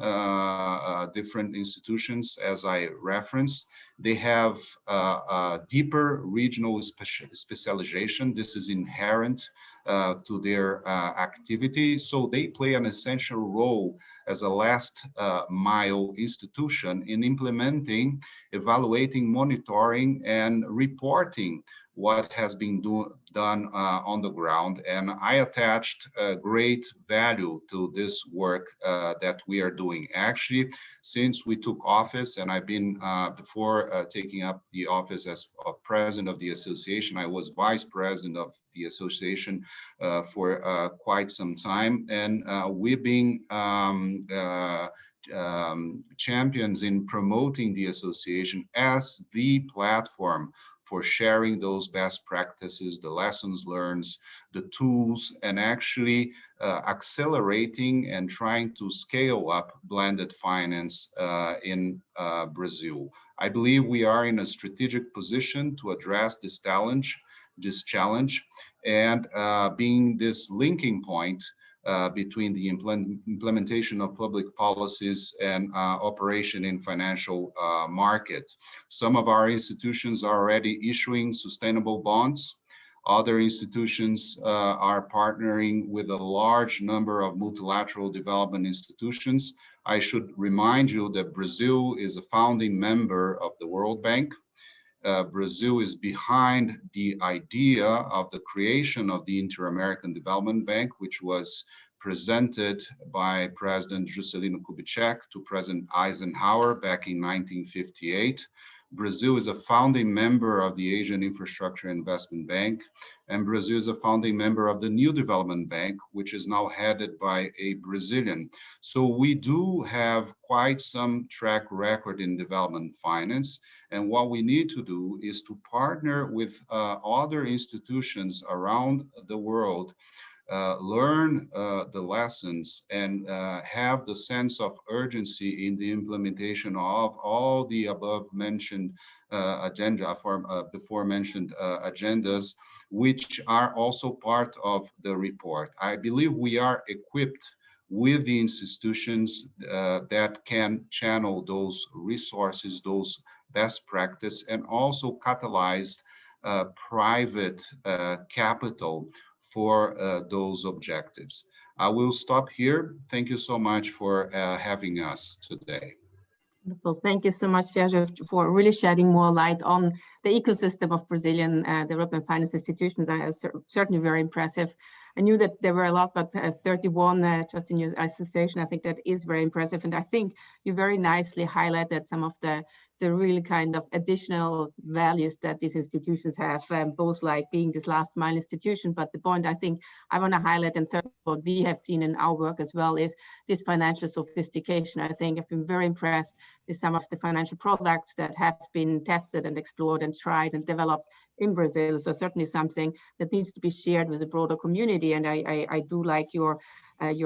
different institutions, as I referenced. They have a deeper regional specialization. This is inherent to their activity. So they play an essential role as a last mile institution in implementing, evaluating, monitoring, and reporting what has been done on the ground. And I attached great value to this work that we are doing. Actually, since we took office, and I've been, before taking up the office as president of the association, I was vice president of the association for quite some time. And we've been champions in promoting the association as the platform for sharing those best practices, the lessons learned, the tools, and actually accelerating and trying to scale up blended finance in Brazil. I believe we are in a strategic position to address this challenge, and being this linking point between the implementation of public policies and operation in financial markets. Some of our institutions are already issuing sustainable bonds. Other institutions are partnering with a large number of multilateral development institutions. I should remind you that Brazil is a founding member of the World Bank. Brazil is behind the idea of the creation of the Inter-American Development Bank, which was presented by President Juscelino Kubitschek to President Eisenhower back in 1958. Brazil is a founding member of the Asian Infrastructure Investment Bank, and Brazil is a founding member of the New Development Bank, which is now headed by a Brazilian. So we do have quite some track record in development finance, and what we need to do is to partner with other institutions around the world, learn the lessons, and have the sense of urgency in the implementation of all the above mentioned before mentioned agendas, which are also part of the report. I believe we are equipped with the institutions that can channel those resources, those best practice, and also catalyze private capital for those objectives. I will stop here. Thank you so much for having us today. Wonderful. Thank you so much, Sergio, for really shedding more light on the ecosystem of Brazilian development finance institutions. Certainly very impressive. I knew that there were a lot, but 31 just in your association, I think that is very impressive. And I think you very nicely highlighted some of the really kind of additional values that these institutions have, both like being this last mile institution. But the point I think I want to highlight, and certainly what we have seen in our work as well, is this financial sophistication. I think I've been very impressed with some of the financial products that have been tested and explored and tried and developed in Brazil. So certainly something that needs to be shared with the broader community. And I do like your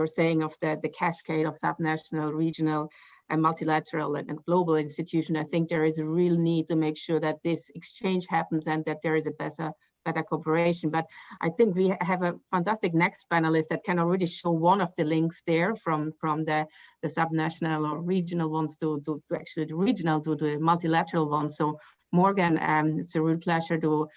saying of the cascade of subnational, regional, and multilateral and global institution. I think there is a real need to make sure that this exchange happens and that there is a better cooperation. But I think we have a fantastic next panelist that can already show one of the links there from the subnational or regional ones to actually the regional to the multilateral ones. So Morgan, it's a real pleasure to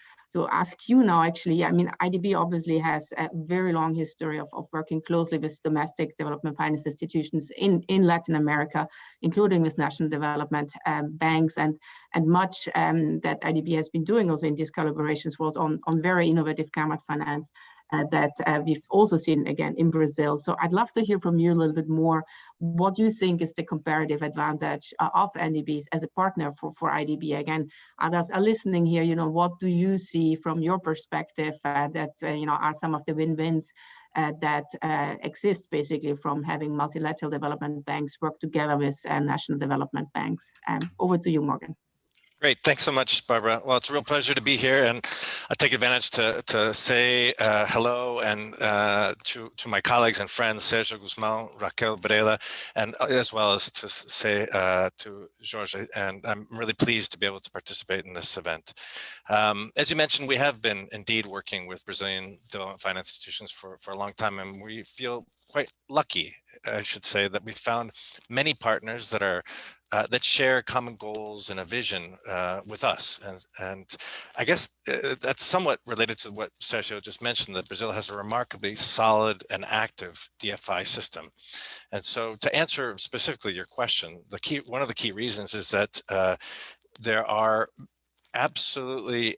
ask you now, actually. I mean, IDB obviously has a very long history of working closely with domestic development finance institutions in Latin America, including with national development banks, and much that IDB has been doing also in these collaborations was on very innovative climate finance that we've also seen again in Brazil. So I'd love to hear from you a little bit more what you think is the comparative advantage of NDBs as a partner for IDB. Again, others are listening here, what do you see from your perspective that, are some of the win-wins that exist basically from having multilateral development banks work together with national development banks. Over to you, Morgan. Great, thanks so much, Barbara. Well, it's a real pleasure to be here, and I take advantage to say hello and to my colleagues and friends, Sergio Guzman, Raquel Breda, and as well as to say to Jorge, and I'm really pleased to be able to participate in this event. As you mentioned, we have been indeed working with Brazilian development finance institutions for a long time, and we feel quite lucky, I should say, that we found many partners that are that share common goals and a vision with us. And I guess that's somewhat related to what Sergio just mentioned, that Brazil has a remarkably solid and active DFI system. And so to answer specifically your question, one of the key reasons is that there are absolutely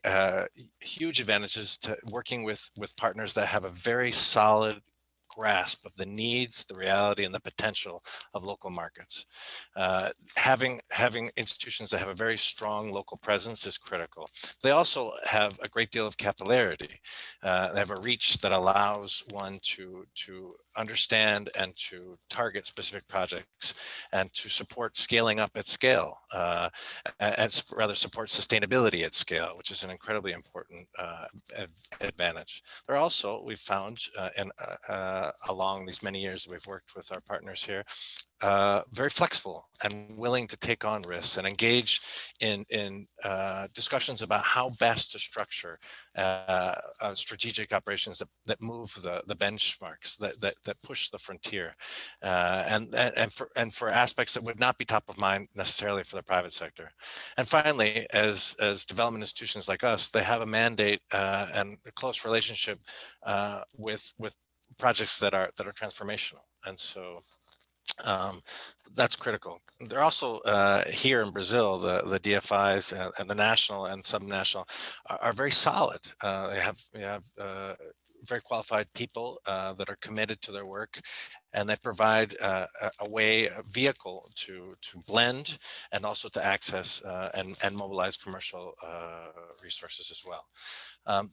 huge advantages to working with partners that have a very solid grasp of the needs, the reality, and the potential of local markets. Having institutions that have a very strong local presence is critical. They also have a great deal of capillarity. They have a reach that allows one to understand and to target specific projects and to support scaling up at scale, and rather support sustainability at scale, which is an incredibly important advantage. There are also, we've found along these many years we've worked with our partners here, very flexible and willing to take on risks and engage in discussions about how best to structure strategic operations that move the benchmarks, that push the frontier, and for aspects that would not be top of mind necessarily for the private sector. And finally, as development institutions like us, they have a mandate and a close relationship with projects that are transformational, and so that's critical. They're also here in Brazil, the DFIs and the national and subnational are very solid. We have very qualified people that are committed to their work, and they provide a vehicle to blend and also to access and mobilize commercial resources as well.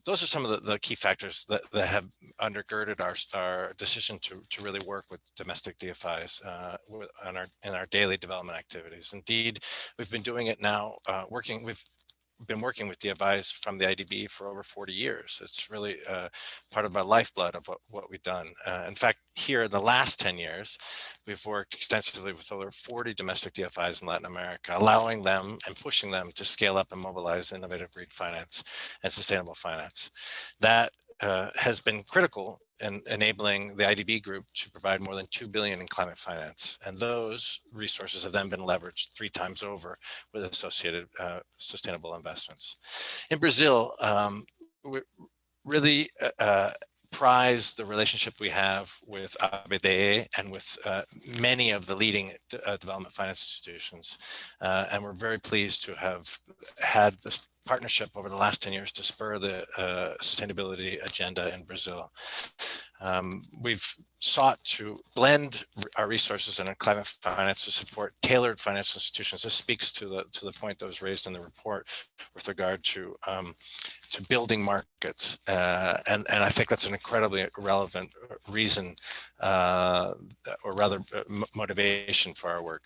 Those are some of the key factors that have undergirded our decision to really work with domestic DFIs in our daily development activities. Indeed, we've been doing it now, we've been working with DFIs from the IDB for over 40 years. It's really part of our lifeblood of what we've done. In fact, here in the last 10 years, we've worked extensively with over 40 domestic DFIs in Latin America, allowing them and pushing them to scale up and mobilize innovative green finance and sustainable finance. That has been critical in enabling the IDB group to provide more than $2 billion in climate finance. And those resources have then been leveraged 3 times over with associated sustainable investments. In Brazil, we really prize the relationship we have with ABDE and with many of the leading development finance institutions. And we're very pleased to have had this partnership over the last 10 years to spur the sustainability agenda in Brazil. We've sought to blend our resources in climate finance to support tailored financial institutions. This speaks to the point that was raised in the report with regard to building markets, and I think that's an incredibly relevant reason, or rather motivation for our work.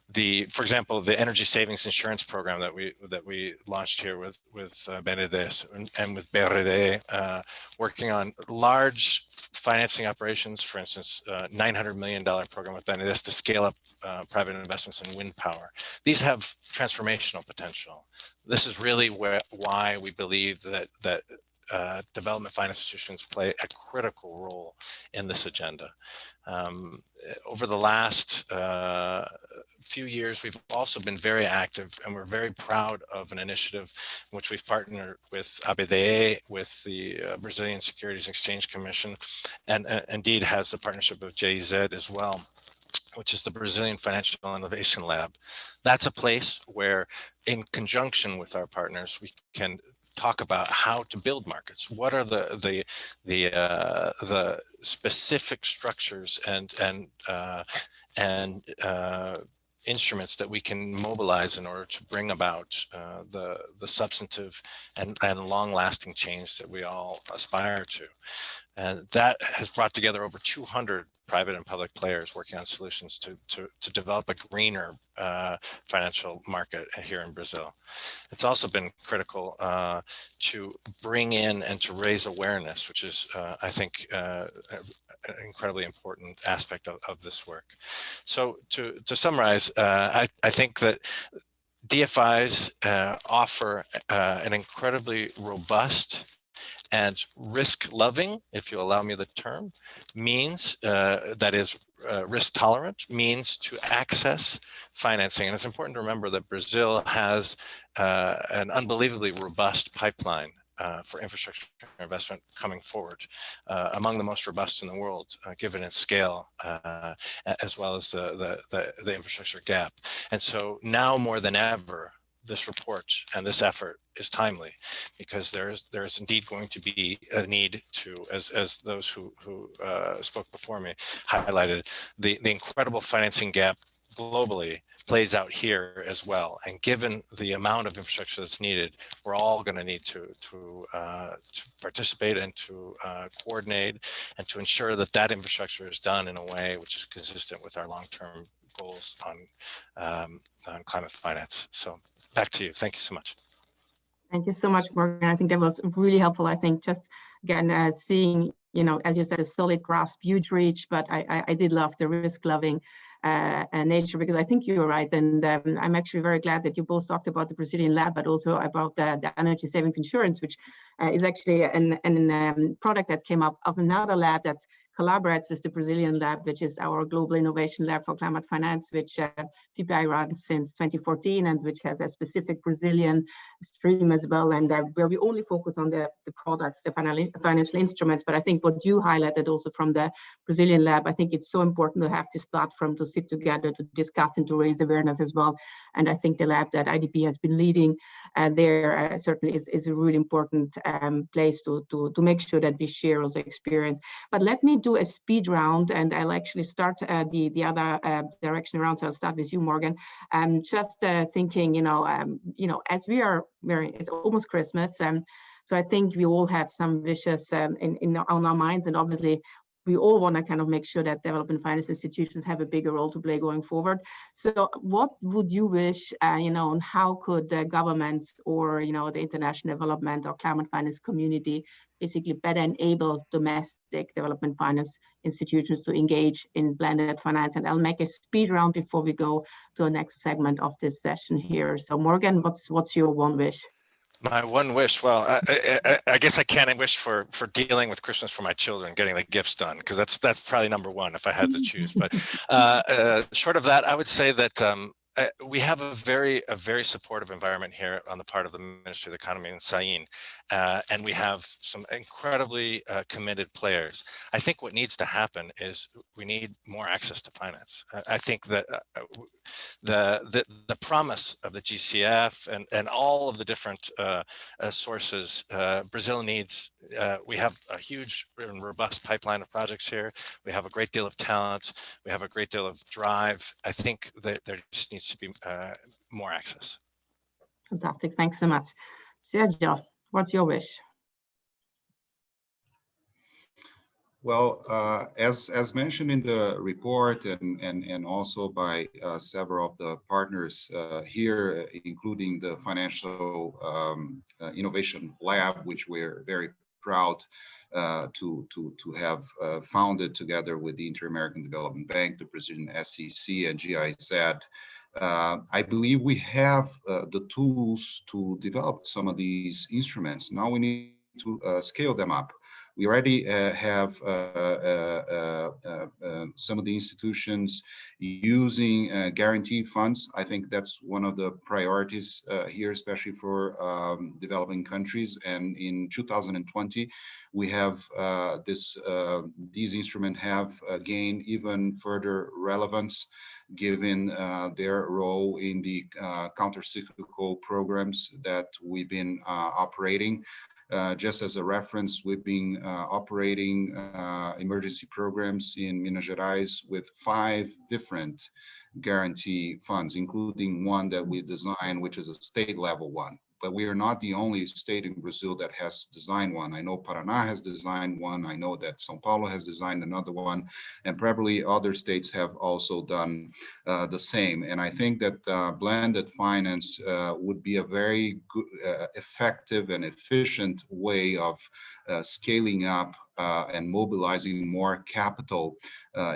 For example, the energy savings insurance program that we launched here with BNDES and with BRD, working on large financing operations, for instance, $900 million program with BNDES to scale up private investments in wind power. These have transformational potential. This is really why we believe that development finance institutions play a critical role in this agenda. Over the last few years, we've also been very active, and we're very proud of an initiative in which we've partnered with ABDE, with the Brazilian Securities Exchange Commission, and indeed has a partnership with GIZ as well, which is the Brazilian Financial Innovation Lab. That's a place where, in conjunction with our partners, we can talk about how to build markets. What are the specific structures and instruments that we can mobilize in order to bring about the substantive and long-lasting change that we all aspire to. And that has brought together over 200 private and public players working on solutions to develop a greener financial market here in Brazil. It's also been critical to bring in and to raise awareness, which is, I think, an incredibly important aspect of this work. So to summarize, I think that DFIs offer an incredibly robust and risk-loving, if you allow me the term, means that is risk-tolerant, means to access financing. And it's important to remember that Brazil has an unbelievably robust pipeline for infrastructure investment coming forward, among the most robust in the world, given its scale, as well as the infrastructure gap. And so now more than ever, this report and this effort is timely, because there is indeed going to be a need to, as those who spoke before me highlighted, the incredible financing gap globally plays out here as well. And given the amount of infrastructure that's needed, we're all going to need to participate and to coordinate and to ensure that that infrastructure is done in a way which is consistent with our long-term goals on climate finance. So back to you. Thank you so much. Thank you so much, Morgan. I think that was really helpful. I think just again seeing, as you said, a solid grasp, huge reach, but I did love the risk-loving nature, because I think you're right. And I'm actually very glad that you both talked about the Brazilian lab, but also about the energy savings insurance, which is actually an product that came up of another lab that collaborates with the Brazilian lab, which is our Global Innovation Lab for Climate Finance, which TPI runs since 2014, and which has a specific Brazilian stream as well, and where we only focus on the products, the financial instruments. But I think what you highlighted also from the Brazilian lab, I think it's so important to have this platform to sit together, to discuss and to raise awareness as well. And I think the lab that IDP has been leading there certainly is a really important place to make sure that we share also experience. But let me do a speed round, and I'll actually start the other direction around. So I'll start with you, Morgan. Just thinking, as we are it's almost Christmas, so I think we all have some wishes on our minds, and obviously we all want to kind of make sure that development finance institutions have a bigger role to play going forward. So what would you wish, and how could governments or, the international development or climate finance community basically better enable domestic development finance institutions to engage in blended finance? And I'll make a speed round before we go to the next segment of this session here. So Morgan, what's your one wish? My one wish, well, I guess I can't wish for dealing with Christmas for my children, getting the gifts done, because that's probably number one if I had to choose. But short of that, I would say that we have a very supportive environment here on the part of the Ministry of the Economy and Sain, and we have some incredibly committed players. I think what needs to happen is we need more access to finance. I think that the promise of the GCF and all of the different sources Brazil needs, we have a huge and robust pipeline of projects here. We have a great deal of talent. We have a great deal of drive. I think that there just needs to be more access. Fantastic, thanks so much. Sergio, what's your wish? Well, as mentioned in the report and also by several of the partners here, including the Financial Innovation Lab, which we're very proud to have founded together with the Inter-American Development Bank, the Brazilian SEC, and GIZ. I believe we have the tools to develop some of these instruments. Now we need to scale them up. We already have some of the institutions using guaranteed funds. I think that's one of the priorities here, especially for developing countries. And in 2020, we have these instruments have gained even further relevance, given their role in the counter-cyclical programs that we've been operating. Just as a reference, we've been operating emergency programs in Minas Gerais with 5 different guarantee funds, including one that we designed, which is a state level one. but we are not the only state in Brazil that has designed one. I know Paraná has designed one. I know that São Paulo has designed another one, and probably other states have also done the same. And I think that blended finance would be a very good, effective and efficient way of scaling up and mobilizing more capital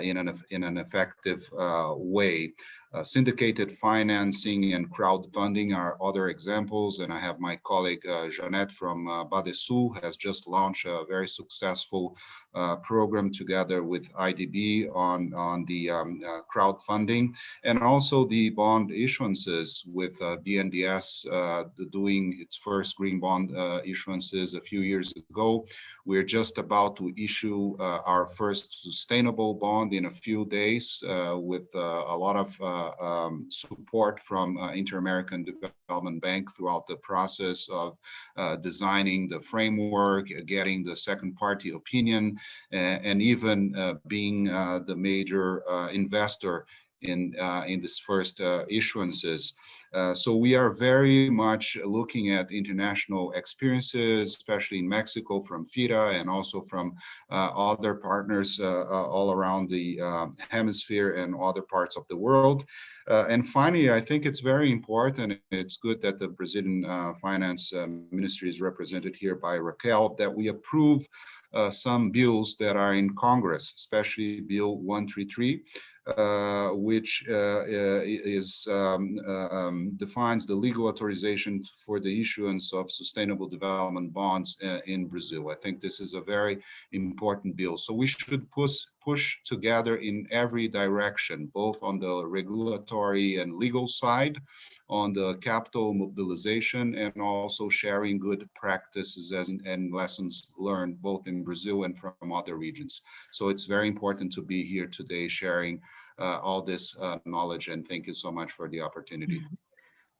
in an effective way. Syndicated financing and crowdfunding are other examples, and I have my colleague Jeanette from Badesul has just launched a very successful program together with IDB on the crowdfunding, and also the bond issuances with BNDES doing its first green bond issuances a few years ago. We're just about to issue our first sustainable bond in a few days with a lot of support from Inter-American Development Bank throughout the process of designing the framework, getting the second party opinion, and even being the major investor in this first issuances. So we are very much looking at international experiences, especially in Mexico from FIRA and also from other partners all around the hemisphere and other parts of the world. And finally, I think it's very important, it's good that the Brazilian Finance Ministry is represented here by Raquel, that we approve some bills that are in Congress, especially Bill 133, which defines the legal authorization for the issuance of sustainable development bonds in Brazil. I think this is a very important bill. So we should push together in every direction, both on the regulatory and legal side, on the capital mobilization, and also sharing good practices and lessons learned both in Brazil and from other regions. So it's very important to be here today sharing all this knowledge, and thank you so much for the opportunity.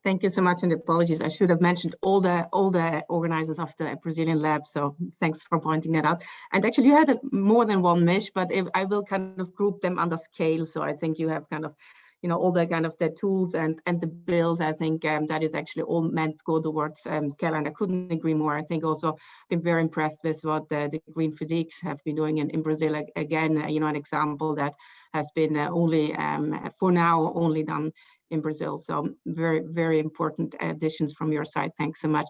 Thank you so much, and apologies. I should have mentioned all the organizers of the Brazilian lab, so thanks for pointing that out. And actually you had more than one wish, but I will kind of group them under scale. So I think you have kind of, you know, all the kind of the tools and the bills. I think that is actually all meant to go towards scale, and I couldn't agree more. I think also been very impressed with what the Green FDICs have been doing in Brazil. Again, you know, an example that has been only, for now, only done in Brazil. So very, very important additions from your side. Thanks so much.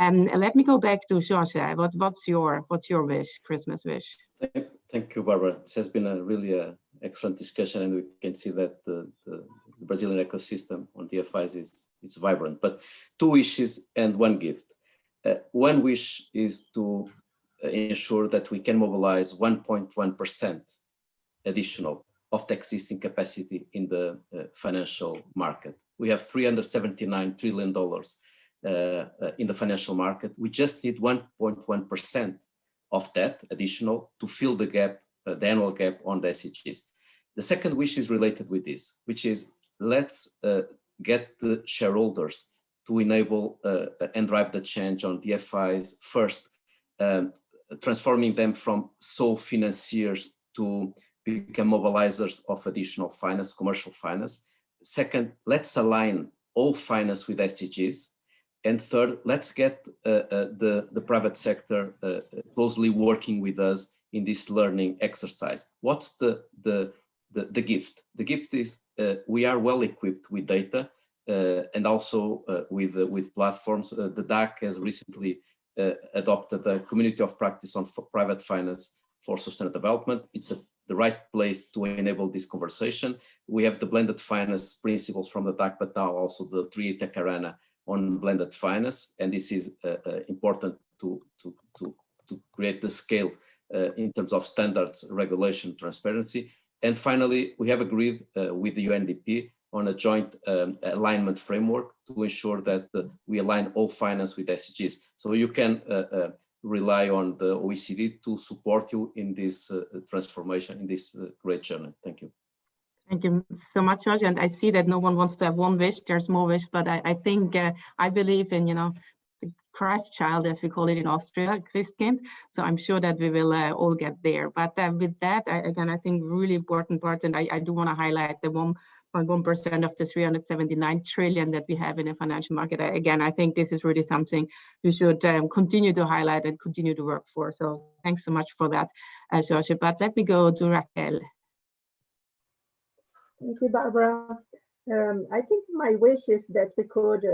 Let me go back to Jorge. What's your wish, Christmas wish? Thank you, Barbara. This has been a really excellent discussion, and we can see that the Brazilian ecosystem on DFIs is vibrant. But two wishes and one gift. One wish is to ensure that we can mobilize 1.1% additional of the existing capacity in the financial market. We have $379 trillion in the financial market. We just need 1.1% of that additional to fill the gap, the annual gap on the SDGs. The second wish is related with this, which is let's get the shareholders to enable and drive the change on DFIs first, transforming them from sole financiers to become mobilizers of additional finance, commercial finance. Second, let's align all finance with SDGs. And third, let's get the private sector closely working with us in this learning exercise. What's the gift? The gift is we are well equipped with data and also with platforms. The DAC has recently adopted a community of practice on private finance for sustainable development. It's the right place to enable this conversation. We have the blended finance principles from the DAC, but now also the 3 Tech Arena on blended finance, and this is important to create the scale in terms of standards, regulation, transparency. And finally, we have agreed with the UNDP on a joint alignment framework to ensure that we align all finance with SDGs. So you can rely on the OECD to support you in this transformation, in this great journey. Thank you. Thank you so much, George. And I see that no one wants to have one wish. There's more wish, but I think I believe in, you know, the Christ child, as we call it in Austria, Christkind. So I'm sure that we will all get there. But with that, again, I think really important part, and I do want to highlight the 1.1% 1% of the 379 trillion that we have in the financial market. Again, I think this is really something we should continue to highlight and continue to work for. So thanks so much for that, George. But let me go to Raquel. Thank you, Barbara. I think my wish is that we could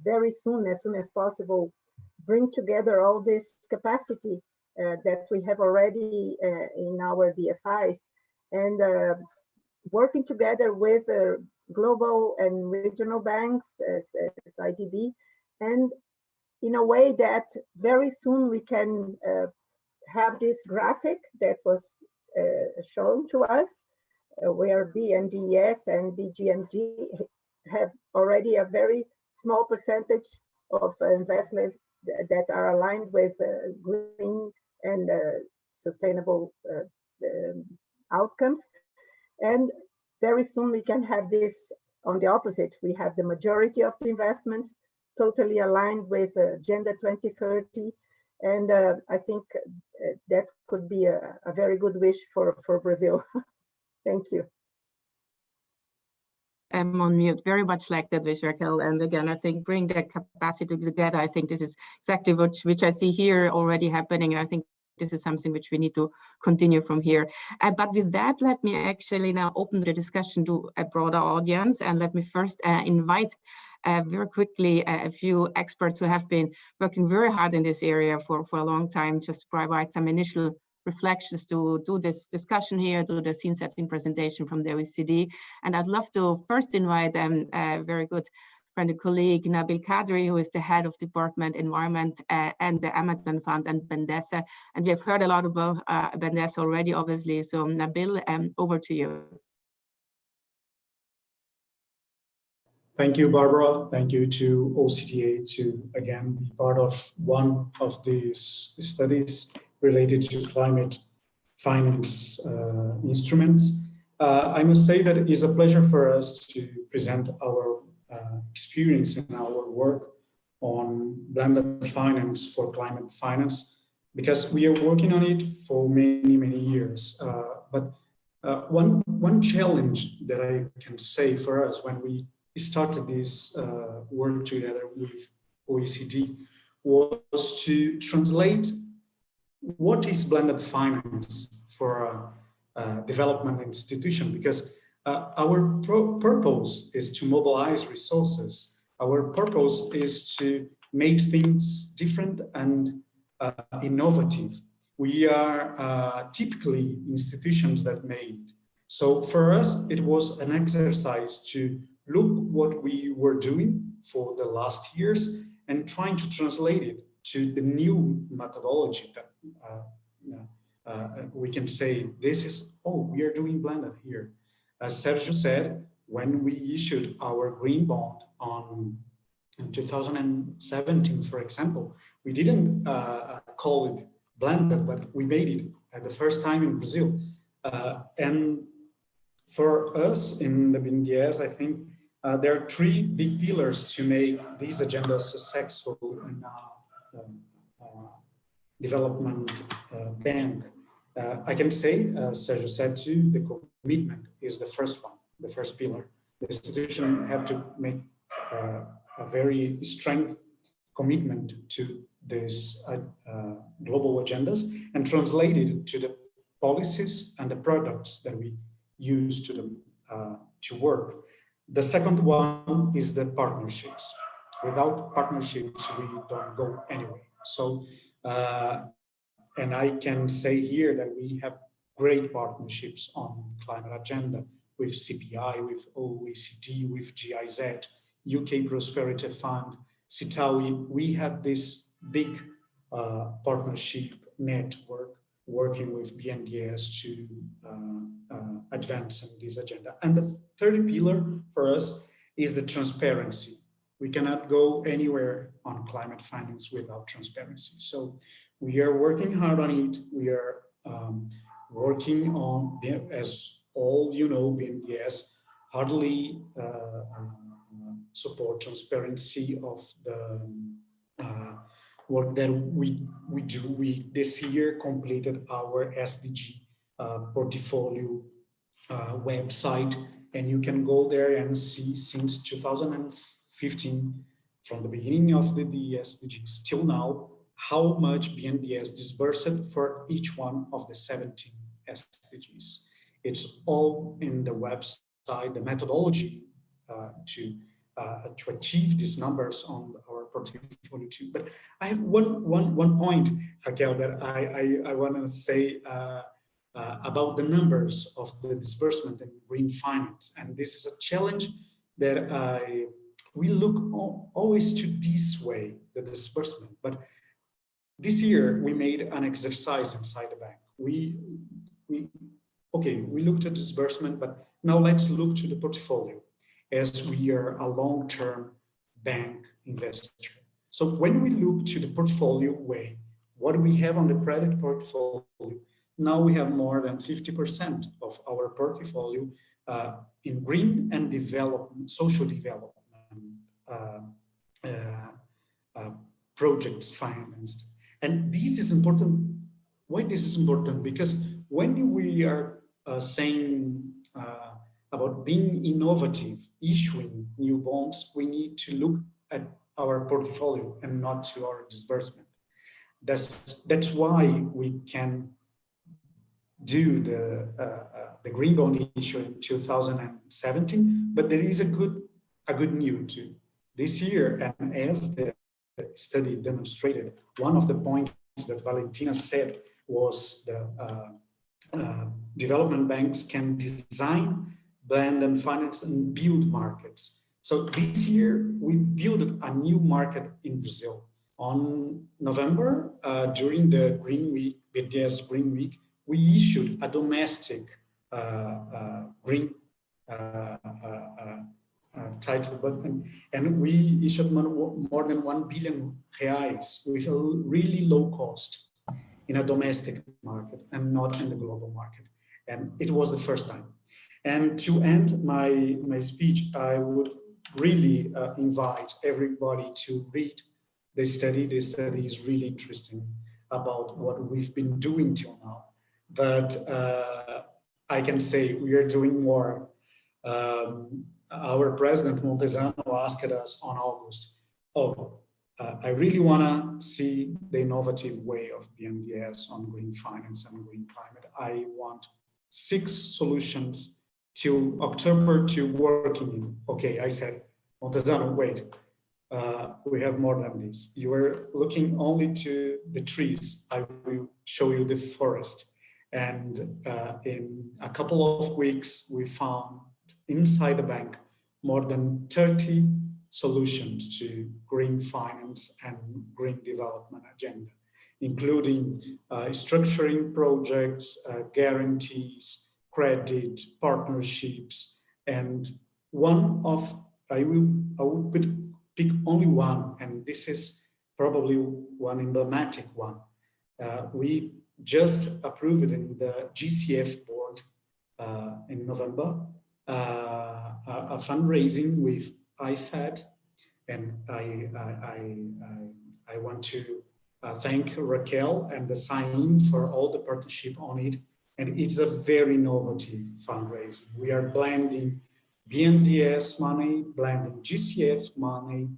very soon as possible, bring together all this capacity that we have already in our DFIs, and working together with global and regional banks as IDB, and in a way that very soon we can have this graphic that was shown to us, where BNDES and BGMG have already a very small percentage of investments that are aligned with green and sustainable outcomes. And very soon we can have this on the opposite. We have the majority of the investments totally aligned with Agenda 2030. And I think that could be a very good wish for Brazil. Thank you. I'm on mute, very much like that wish, Raquel. And again, I think bring the capacity together. I think this is exactly which I see here already happening. I think this is something which we need to continue from here. But with that, let me actually now open the discussion to a broader audience. And let me first invite very quickly a few experts who have been working very hard in this area for a long time, just to provide some initial reflections to do this discussion here, do the scene setting presentation from the OECD. And I'd love to first invite a very good friend and colleague, Nabil Kadri, who is the head of Department Environment and the Amazon Fund and BNDES. And we have heard a lot about BNDES already, obviously. So Nabil, over to you. Thank you, Barbara. Thank you to OCDE to again be part of one of these studies related to climate finance instruments. I must say that it is a pleasure for us to present our experience in our work on blended finance for climate finance, because we are working on it for many years. But one challenge that I can say for us when we started this work together with OECD was to translate what is blended finance for a development institution, because our purpose is to mobilize resources. Our purpose is to make things different and innovative. We are typically institutions that made. So for us, it was an exercise to look what we were doing for the last years and trying to translate it to the new methodology that we can say, this is, oh, we are doing blended here. As Sergio said, when we issued our green bond in 2017, for example, we didn't call it blended, but we made it at the first time in Brazil. And for us in the BNDES, I think there are three big pillars to make these agendas successful in development bank. I can say, as Sergio said too, the commitment is the first one, the first pillar. The institution have to make a very strong commitment to these global agendas and translate it to the policies and the products that we use to work. The second one is the partnerships. Without partnerships, we don't go anywhere. So, and I can say here that we have great partnerships on climate agenda with CPI, with OECD, with GIZ, UK Prosperity Fund, CITAUI. We have this big partnership network working with BNDES to advance on this agenda. And the third pillar for us is the transparency. We cannot go anywhere on climate finance without transparency. So we are working hard on it. We are working on, as all you know, BNDES hardly support transparency of the work that we do. We this year completed our SDG portfolio website, and you can go there and see since 2015, from the beginning of the SDGs till now, how much BNDES disbursed for each one of the 17 SDGs. It's all in the website, the methodology to achieve these numbers on our portfolio too. But I have one point, Raquel, that I want to say about the numbers of the disbursement in green finance. And this is a challenge that we look always to this way, the disbursement. But this year we made an exercise inside the bank. We looked at disbursement, but now let's look to the portfolio, as we are a long-term bank investor. So when we look to the portfolio way, what we have on the credit portfolio, now we have more than 50% of our portfolio in green and development, social development projects financed. And this is important. Why this is important? Because when we are saying about being innovative, issuing new bonds, we need to look at our portfolio and not to our disbursement. That's why we can do the green bond issue in 2017, but there is a good news too. This year, and as the study demonstrated, one of the points that Valentina said was the development banks can design, blend and finance and build markets. So this year we built a new market in Brazil. On November, during the Green Week, BNDES Green Week, we issued a domestic green title, and we issued more than 1 billion reais with a really low cost in a domestic market and not in the global market. And it was the first time. And to end my speech, I would really invite everybody to read the study. The study is really interesting about what we've been doing till now. But I can say we are doing more. Our president Montezano asked us on August, I really want to see the innovative way of BNDES on green finance and green climate. I want 6 solutions till October to working in. Okay, I said, Montezano, wait, we have more than this. You are looking only to the trees. I will show you the forest. And in a couple of weeks, we found inside the bank more than 30 solutions to green finance and green development agenda, including structuring projects, guarantees, credit, partnerships, and I will pick only one, and this is probably one emblematic one. We just approved it in the GCF board in November, a fundraising with IFAD, and I want to thank Raquel and the sign for all the partnership on it. And it's a very innovative fundraising. We are blending BNDES money, blending GCF money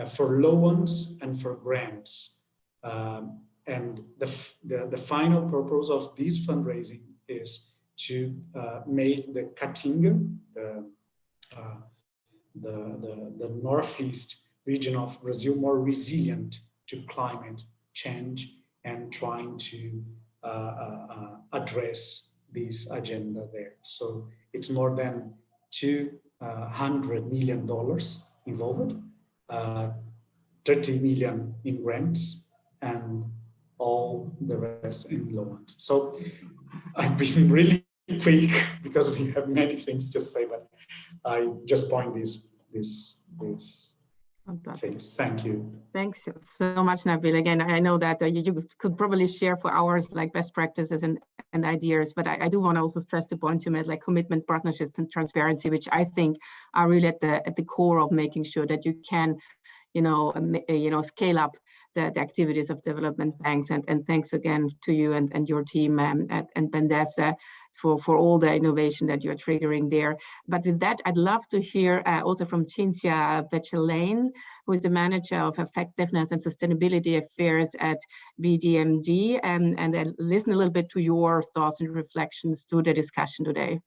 for loans and for grants. And the final purpose of this fundraising is to make the Caatinga, the northeast region of Brazil, more resilient to climate change and trying to address this agenda there. So it's more than $200 million involved, 30 million in grants, and all the rest in loans. So I've been really quick because we have many things to say, but I just point these things. Thank you. Thanks so much, Nabil. Again, I know that you could probably share for hours like best practices and ideas, but I do want to also stress the point you made, like commitment, partnerships, and transparency, which I think are really at the core of making sure that you can, scale up the activities of development banks. And thanks again to you and your team and Bendesa for all the innovation that you're triggering there. But with that, I'd love to hear also from Cinzia Bechelane, who is the Manager of Effectiveness and Sustainability Affairs at BDMG, and then listen a little bit to your thoughts and reflections to the discussion today.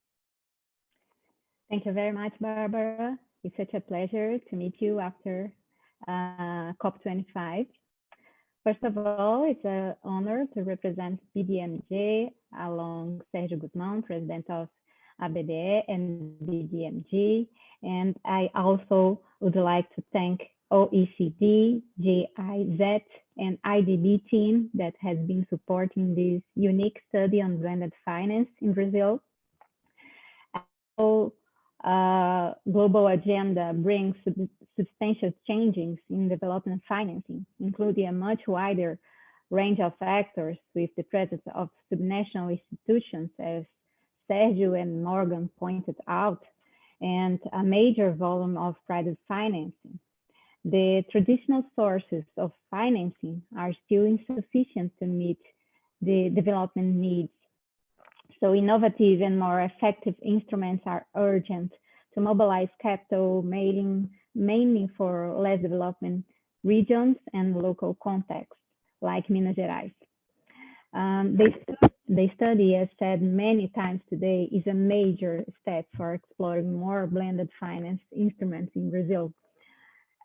Thank you very much, Barbara. It's such a pleasure to meet you after COP25. First of all, it's an honor to represent BDMG along Sergio Guzmán, President of ABDE and BDMG. And I also would like to thank OECD, GIZ, and IDB team that has been supporting this unique study on blended finance in Brazil. Global agenda brings substantial changes in development financing, including a much wider range of actors with the presence of subnational institutions, as Sergio and Morgan pointed out, and a major volume of private financing. The traditional sources of financing are still insufficient to meet the development needs. So innovative and more effective instruments are urgent to mobilize capital, mainly for less development regions and local contexts, like Minas Gerais. The study, as said many times today, is a major step for exploring more blended finance instruments in Brazil.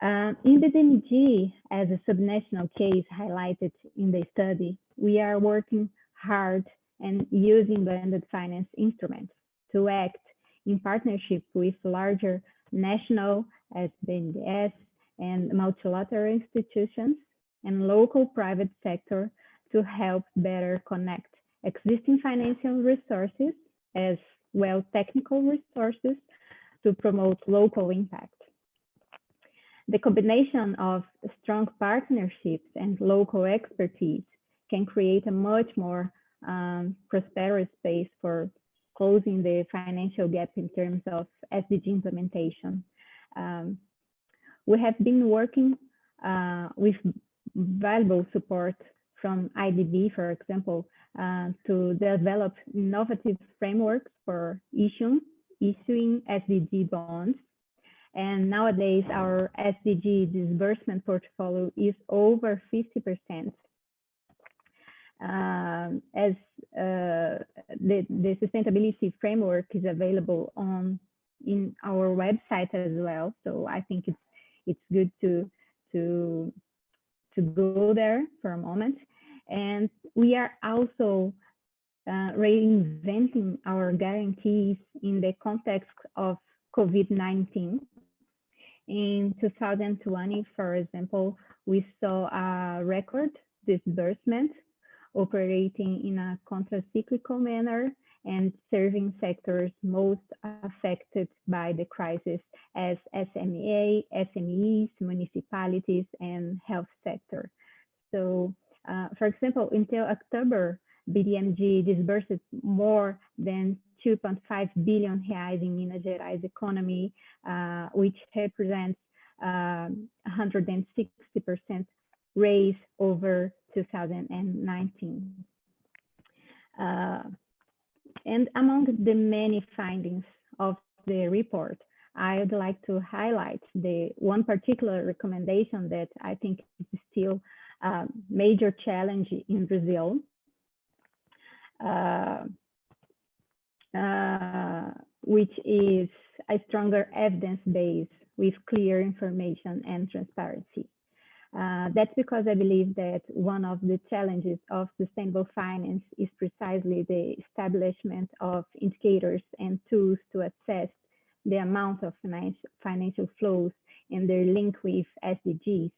In the DMG, as a subnational case highlighted in the study, we are working hard and using blended finance instruments to act in partnership with larger national ABDEs and multilateral institutions and local private sector to help better connect existing financial resources as well technical resources to promote local impact. The combination of strong partnerships and local expertise can create a much more prosperous space for closing the financial gap in terms of SDG implementation. We have been working with valuable support from IDB, for example, to develop innovative frameworks for issuing SDG bonds. And nowadays, our SDG disbursement portfolio is over 50%. As the sustainability framework is available in our website as well, so I think it's good to go there for a moment. And we are also reinventing our guarantees in the context of COVID-19. In 2020, for example, we saw a record disbursement operating in a counter-cyclical manner and serving sectors most affected by the crisis as SMEs, municipalities, and health sector. So, for example, until October, BDMG disbursed more than 2.5 billion reais in Minas Gerais economy, which represents 160% raise over 2019. And among the many findings of the report, I would like to highlight the one particular recommendation that I think is still a major challenge in Brazil, which is a stronger evidence base with clear information and transparency. That's because I believe that one of the challenges of sustainable finance is precisely the establishment of indicators and tools to assess the amount of financial flows and their link with SDGs.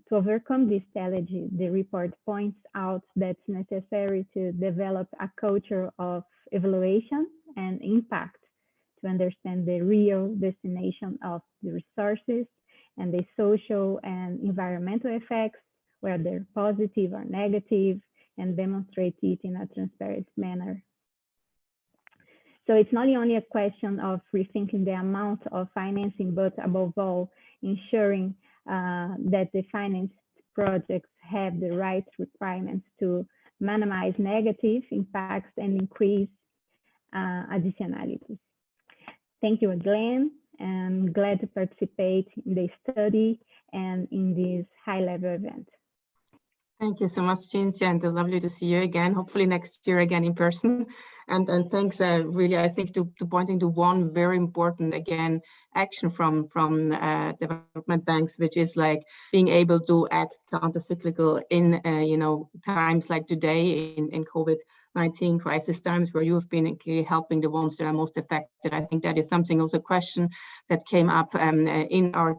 To overcome this challenge, the report points out that it's necessary to develop a culture of evaluation and impact to understand the real destination of the resources and the social and environmental effects, whether they're positive or negative, and demonstrate it in a transparent manner. So it's not only a question of rethinking the amount of financing, but above all, ensuring that the finance projects have the right requirements to minimize negative impacts and increase additionalities. Thank you again. I'm glad to participate in the study and in this high-level event. Thank you so much, Cinzia, and lovely to see you again, hopefully next year again in person. And thanks, really, I think, to pointing to one very important, again, action from development banks, which is like being able to act counter-cyclical in, times like today in COVID-19 crisis times, where you've been clearly helping the ones that are most affected. I think that is something, also a question that came up in our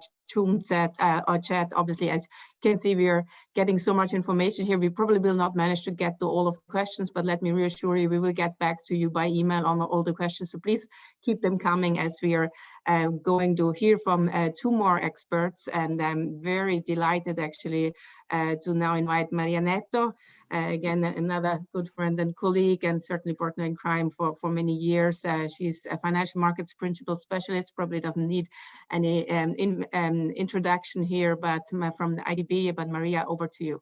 chat. Obviously, as you can see, we are getting so much information here. We probably will not manage to get to all of the questions, but let me reassure you, we will get back to you by email on all the questions. So please keep them coming, as we are going to hear from two more experts. And I'm very delighted, actually, to now invite Maria Neto, again, another good friend and colleague, and certainly partner in crime for many years. She's a financial markets principal specialist, probably doesn't need any introduction here, but from the IDB. But Maria, over to you.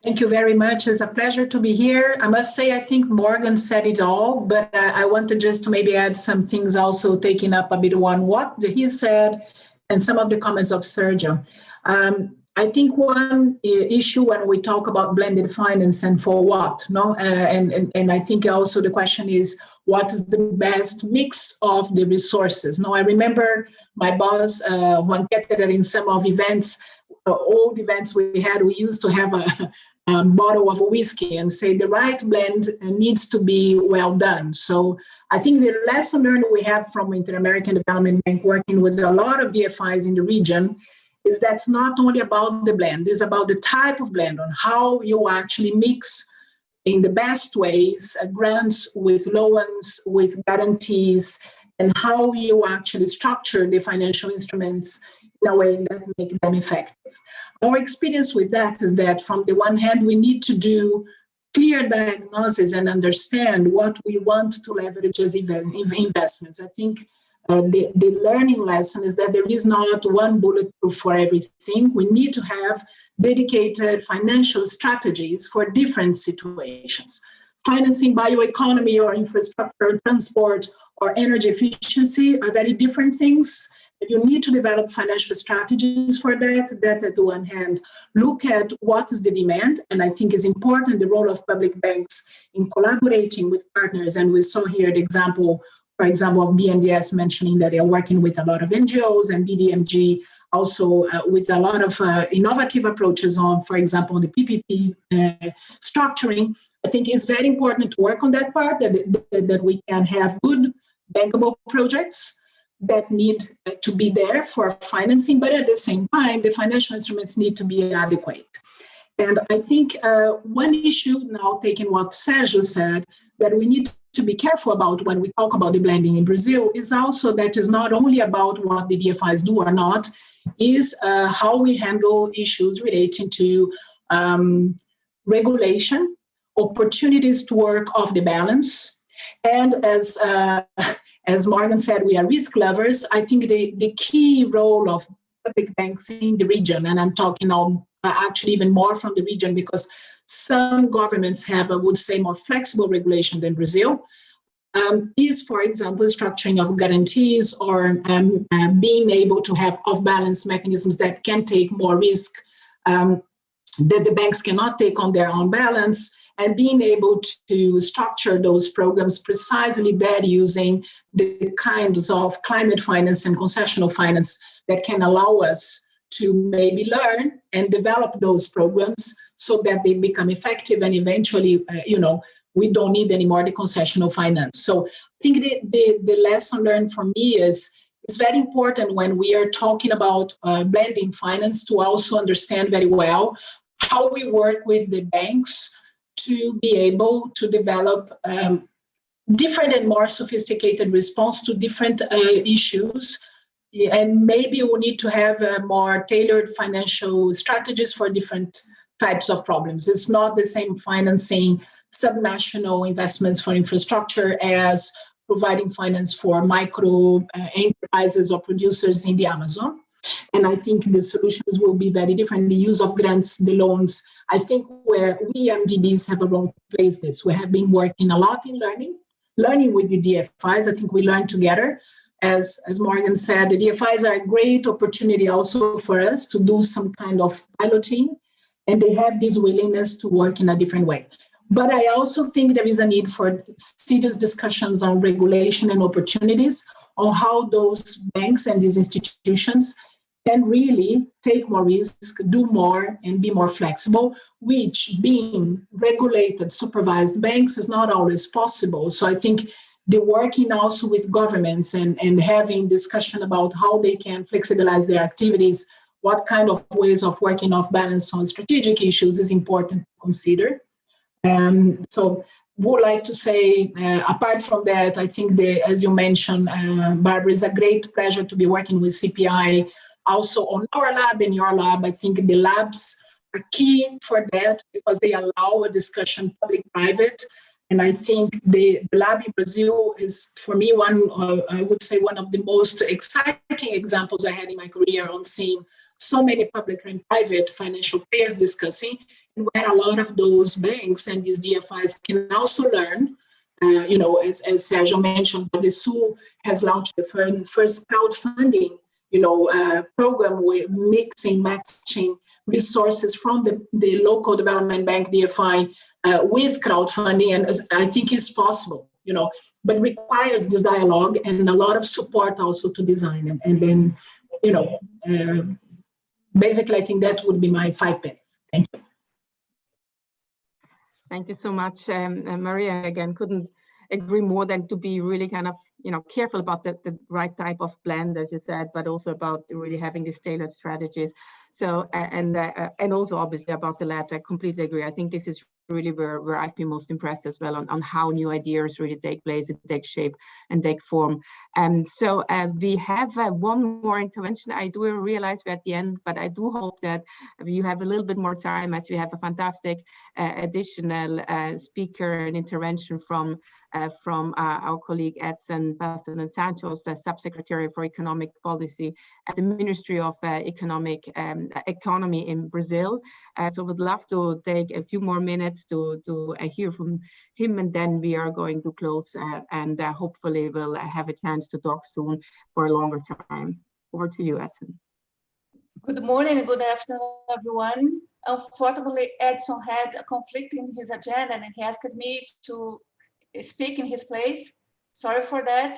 Thank you very much. It's a pleasure to be here. I must say, I think Morgan said it all, but I wanted just to maybe add some things, also taking up a bit on what he said and some of the comments of Sergio. I think one issue when we talk about blended finance and for what, no? And I think also the question is, what is the best mix of the resources? No, I remember my boss, Juan Ketterer, in some of events, old events we had, we used to have a bottle of whiskey and say the right blend needs to be well done. So I think the lesson learned we have from Inter-American Development Bank, working with a lot of DFIs in the region, is that's not only about the blend, it's about the type of blend, on how you actually mix in the best ways grants with loans, with guarantees, and how you actually structure the financial instruments in a way that make them effective. Our experience with that is that, from the one hand, we need to do clear diagnosis and understand what we want to leverage as investments. I think the learning lesson is that there is not one bulletproof for everything. We need to have dedicated financial strategies for different situations. Financing bioeconomy or infrastructure, transport, or energy efficiency are very different things. You need to develop financial strategies for that at the one hand, look at what is the demand, and I think is important the role of public banks in collaborating with partners. And we saw here the example, for example, of BNDES mentioning that they are working with a lot of NGOs, and BDMG also with a lot of innovative approaches on, for example, the PPP structuring. I think it's very important to work on that part, that we can have good bankable projects that need to be there for financing, but at the same time, the financial instruments need to be adequate. And I think one issue, now taking what Sergio said, that we need to be careful about when we talk about the blending in Brazil is also that is not only about what the DFIs do or not, is how we handle issues relating to regulation, opportunities to work off the balance. And as Morgan said, we are risk lovers. I think the key role of public banks in the region, and I'm talking now actually even more from the region, because some governments have, I would say, more flexible regulation than Brazil, is, for example, structuring of guarantees, or being able to have off-balance mechanisms that can take more risk that the banks cannot take on their own balance, and being able to structure those programs precisely that using the kinds of climate finance and concessional finance that can allow us to maybe learn and develop those programs so that they become effective, and eventually, we don't need any more the concessional finance. So I think the lesson learned for me is it's very important when we are talking about blending finance to also understand very well how we work with the banks to be able to develop different and more sophisticated response to different issues. And maybe we need to have more tailored financial strategies for different types of problems. It's not the same financing subnational investments for infrastructure as providing finance for micro enterprises or producers in the Amazon. And I think the solutions will be very different. The use of grants, the loans, I think where we MDBs have a role to place this. We have been working a lot in learning with the DFIs. I think we learn together. As Morgan said, the DFIs are a great opportunity also for us to do some kind of piloting, and they have this willingness to work in a different way. But I also think there is a need for serious discussions on regulation and opportunities on how those banks and these institutions can really take more risk, do more, and be more flexible, which being regulated, supervised banks is not always possible. So I think the working also with governments and having discussion about how they can flexibilize their activities, what kind of ways of working off balance on strategic issues is important to consider. So would like to say, apart from that, I think as you mentioned, Barbara, it's a great pleasure to be working with CPI also on our lab and your lab. I think the labs are key for that because they allow a discussion public-private. And I think the lab in Brazil is, for me, I would say one of the most exciting examples I had in my career on seeing so many public and private financial players discussing, and where a lot of those banks and these DFIs can also learn. As Sergio mentioned, Banco has launched the first crowdfunding program with matching resources from the local development bank DFI with crowdfunding, and I think it's possible, but requires this dialogue and a lot of support also to design. And then, basically, I think that would be my 5 minutes. Thank you. Thank you so much, Maria. Again, couldn't agree more than to be really kind of careful about the right type of blend, as you said, but also about really having these tailored strategies. So and also obviously about the labs. I completely agree. I think this is really where I've been most impressed as well on how new ideas really take place, and take shape and take form. So we have one more intervention. I do realize we're at the end, but I do hope that you have a little bit more time, as we have a fantastic additional speaker and intervention from our colleague Edson Santos, the Subsecretary for Economic Policy at the Ministry of Economy in Brazil. So would love to take a few more minutes to hear from him, and then we are going to close and hopefully we'll have a chance to talk soon for a longer time. Over to you, Edson. Good morning and good afternoon, everyone. Unfortunately, Edson had a conflict in his agenda and he asked me to speak in his place. Sorry for that.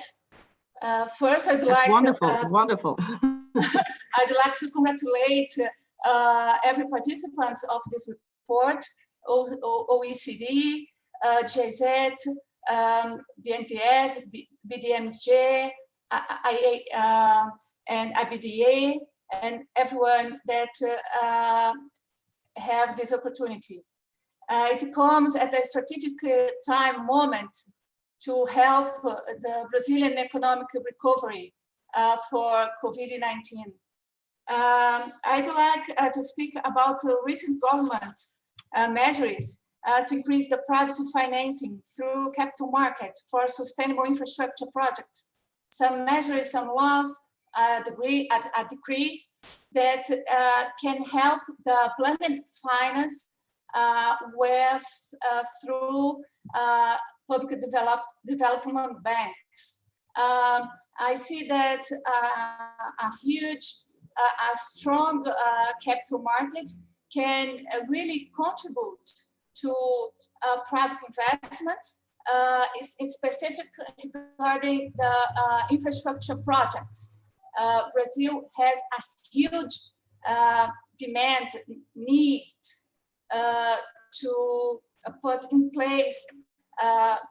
First, I'd like wonderful. I'd like to congratulate every participant of this report, OECD, GIZ, BNDES, BDMJ, and ABDE, and everyone that have this opportunity. It comes at a strategic moment to help the Brazilian economic recovery for COVID-19. I'd like to speak about recent government measures to increase the private financing through capital market for sustainable infrastructure projects. Some measures, some laws, a decree that can help the blended finance through public development banks. I see that a strong capital market can really contribute to private investments, in specific regarding the infrastructure projects. Brazil has a huge demand, need to put in place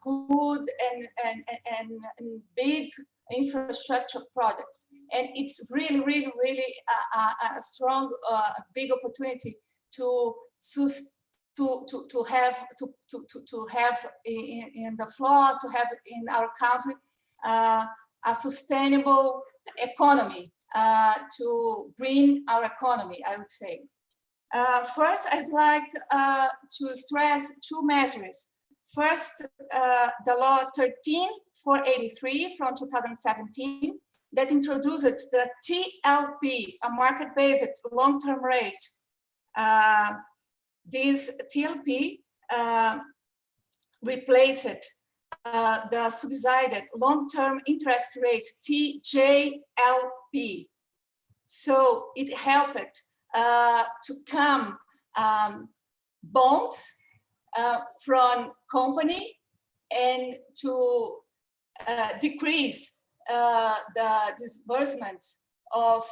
good and big infrastructure projects, and it's really a strong big opportunity to have in the floor, to have in our country a sustainable economy, to green our economy, I would say. First, I'd like to stress 2 measures. First, the law 13483 from 2017 that introduced the TLP, a market-based long-term rate. This TLP replaced the subsidized long-term interest rate, TJLP. So it helped to come bonds from company and to decrease the disbursements of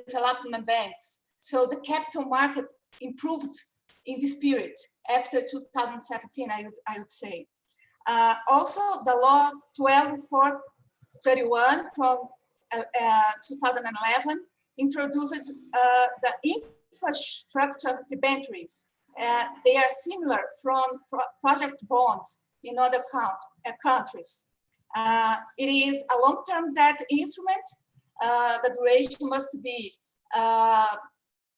development banks. So the capital market improved in this period after 2017, I would say. Also, the law 12431 from 2011 introduced the infrastructure debentures. They are similar from project bonds in other countries. It is a long-term debt instrument. The duration must be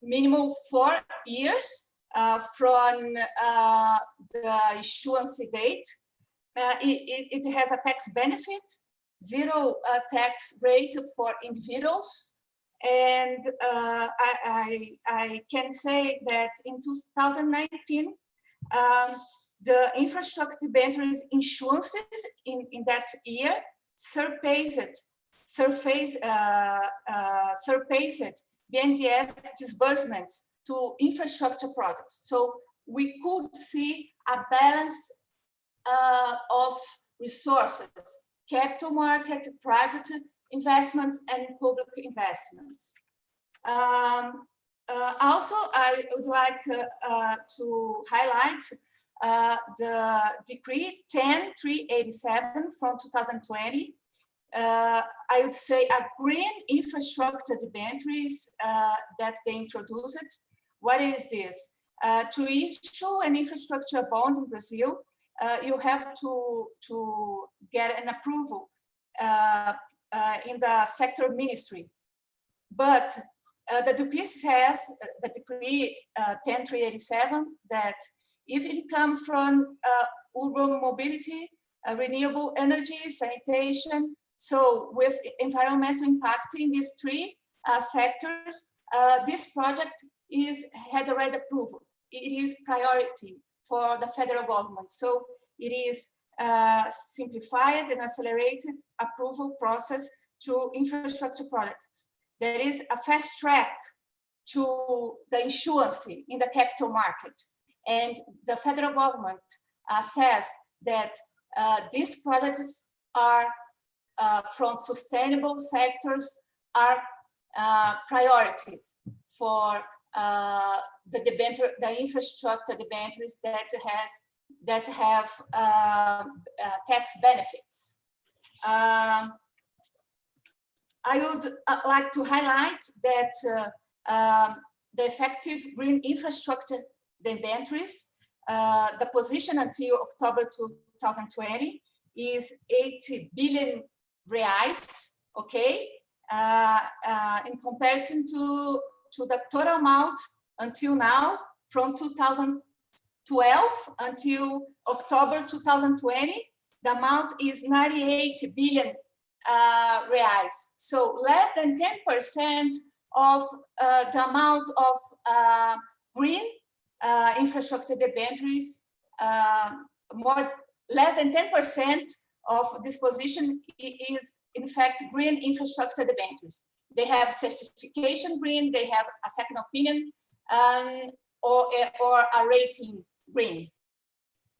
minimum 4 years from the issuance date. It has a tax benefit, 0 tax rate for individuals. And I can say that in 2019, the infrastructure debentures issuances in that year surpassed BNDES disbursements to infrastructure projects. So we could see a balance of resources, capital market, private investments, and public investments. Also, I would like to highlight the Decree 10387 from 2020. I would say a green infrastructure debentures that they introduced. What is this? To issue an infrastructure bond in Brazil, you have to get an approval in the sector ministry. But the decree says, the Decree 10387, that if it comes from urban mobility, renewable energy, sanitation, so with environmental impact in these 3 sectors, this project had already approval. It is priority for the federal government. So it is simplified and accelerated approval process to infrastructure projects. There is a fast track to the issuance in the capital market. And the federal government says that these projects are from sustainable sectors are priority for the infrastructure debentures that have tax benefits. I would like to highlight that the effective green infrastructure debentures, the position until October 2020 is 80 billion reais, okay? In comparison to the total amount until now, from 2012 until October 2020, the amount is 98 billion reais. So less than 10% of the amount of green infrastructure debentures, less than 10% of this position is in fact green infrastructure debentures. They have certification green, they have a second opinion, or a rating green.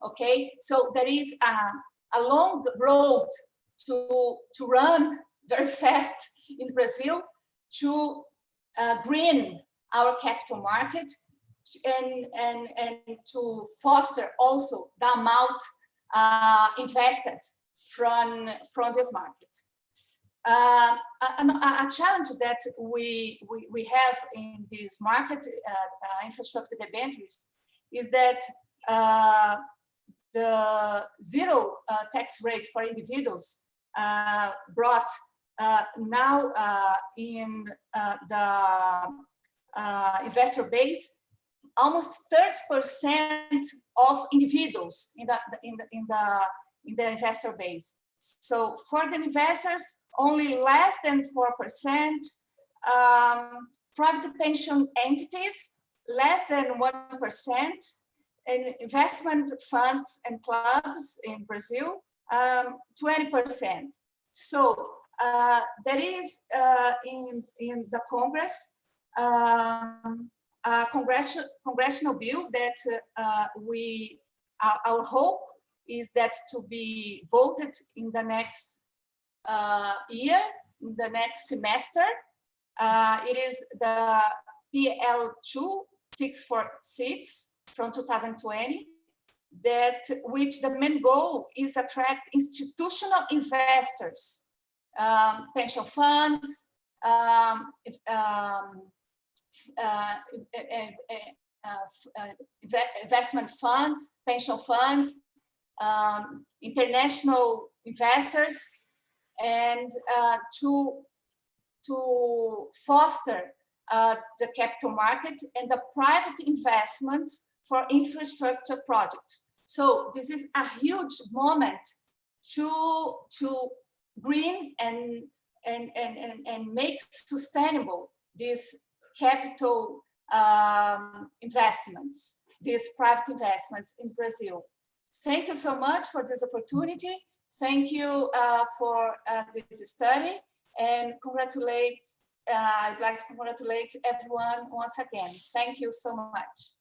Okay, so there is a long road to run very fast in Brazil to green our capital market and to foster also the amount invested from this market. A challenge that we have in this market, infrastructure debentures, is that the 0 tax rate for individuals brought now in the investor base almost 30% of individuals in the investor base. So for the investors, only less than 4%. Private pension entities, less than 1%. And investment funds and clubs in Brazil, 20%. So there is in the Congress a congressional bill that our hope is that to be voted in the next year, in the next semester. It is the PL 2646 from 2020, which the main goal is attract institutional investors, pension funds, investment funds, pension funds, international investors, and to foster the capital market and the private investments for infrastructure projects. So this is a huge moment to green and make sustainable these capital investments, these private investments in Brazil. Thank you so much for this opportunity. Thank you for this study, and I'd like to congratulate everyone once again. Thank you so much.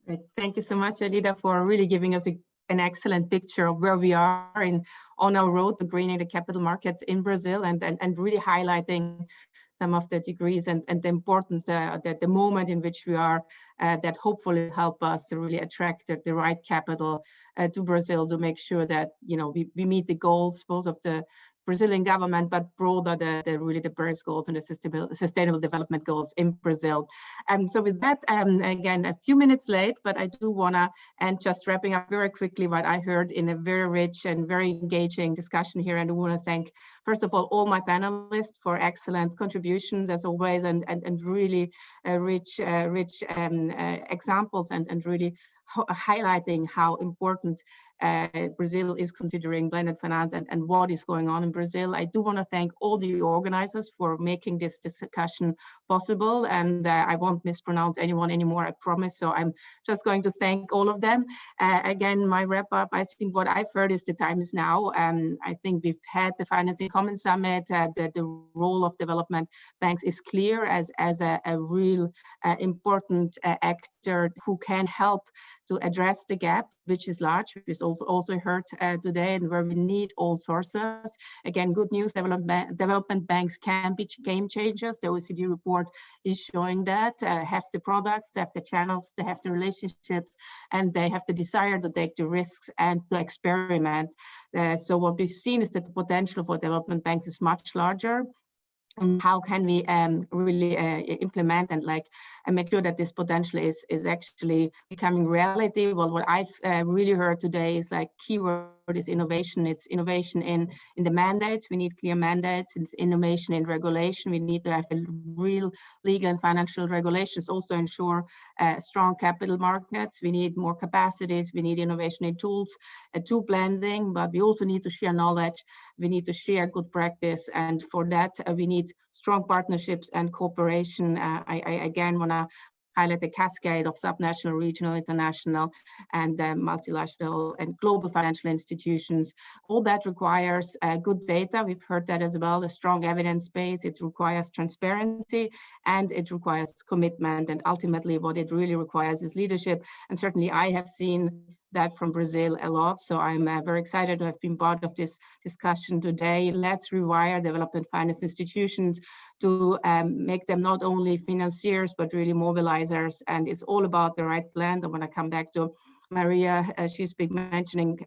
Great. Thank you so much, Alida, for really giving us an excellent picture of where we are on our road to greening the capital markets in Brazil, and really highlighting some of the degrees and the important the moment in which we are, that hopefully help us to really attract the right capital to Brazil, to make sure that we meet the goals both of the Brazilian government, but broader really the Paris goals and the sustainable development goals in Brazil. So with that, again, a few minutes late, but I do wanna, and just wrapping up very quickly what I heard in a very rich and very engaging discussion here. And I wanna thank, first of all my panelists for excellent contributions as always, and really rich examples and really highlighting how important Brazil is considering blended finance and what is going on in Brazil. I do want to thank all the organizers for making this discussion possible, and I won't mispronounce anyone anymore, I promise. So I'm just going to thank all of them. Again, my wrap up, I think what I've heard is the time is now. I think we've had the Financing Commons Summit, the role of development banks is clear as a real important actor who can help to address the gap, which is large, which is also heard today, and where we need all sources. Again, good news, development banks can be game changers. The OECD report is showing that. Have the products, they have the channels, they have the relationships, and they have the desire to take the risks and to experiment. So what we've seen is that the potential for development banks is much larger. And how can we really implement and make sure that this potential is actually becoming reality? Well, what I've really heard today is keyword is innovation. It's innovation in the mandates. We need clear mandates. It's innovation in regulation. We need to have a real legal and financial regulations also ensure strong capital markets. We need more capacities. We need innovation in tools, tool blending, but we also need to share knowledge. We need to share good practice. And for that, we need strong partnerships and cooperation. I again want to highlight the cascade of subnational, regional, international, and multilateral and global financial institutions. All that requires good data. We've heard that as well, a strong evidence base. It requires transparency and it requires commitment. And ultimately what it really requires is leadership. And certainly I have seen that from Brazil a lot. So I'm very excited to have been part of this discussion today. Let's rewire development finance institutions to make them not only financiers, but really mobilizers. And it's all about the right blend. I want to come back to Maria. She's been mentioning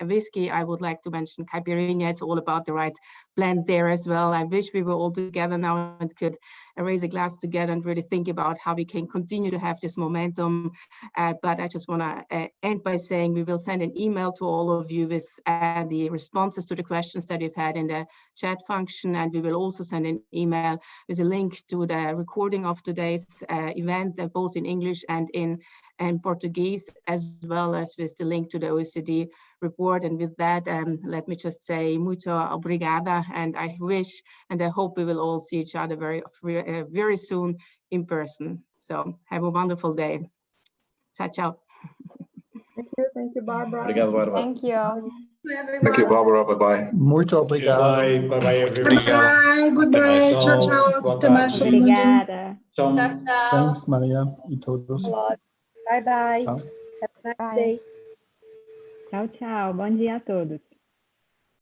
whiskey. I would like to mention caipirinha. It's all about the right blend there as well. I wish we were all together now and could raise a glass together and really think about how we can continue to have this momentum. But I just want to end by saying we will send an email to all of you with the responses to the questions that you've had in the chat function. And we will also send an email with a link to the recording of today's event, both in English and in Portuguese, as well as with the link to the OECD report. And with that, let me just say muito obrigada, and I wish and I hope we will all see each other very soon in person. So have a wonderful day. Ciao, ciao. Thank you, Barbara. Obrigado, Bárbara. Thank you. Thank you, Barbara. Bye-bye. Muito obrigado. Bye, bye, everybody. Bye, goodbye. Tchau, tchau. Boa Até mais, tarde. todo mundo. Obrigada. Tchau, tchau. Thanks, Maria e todos. Bye bye. Tchau. Have a nice Bye. day. Tchau, tchau. Bom dia a todos.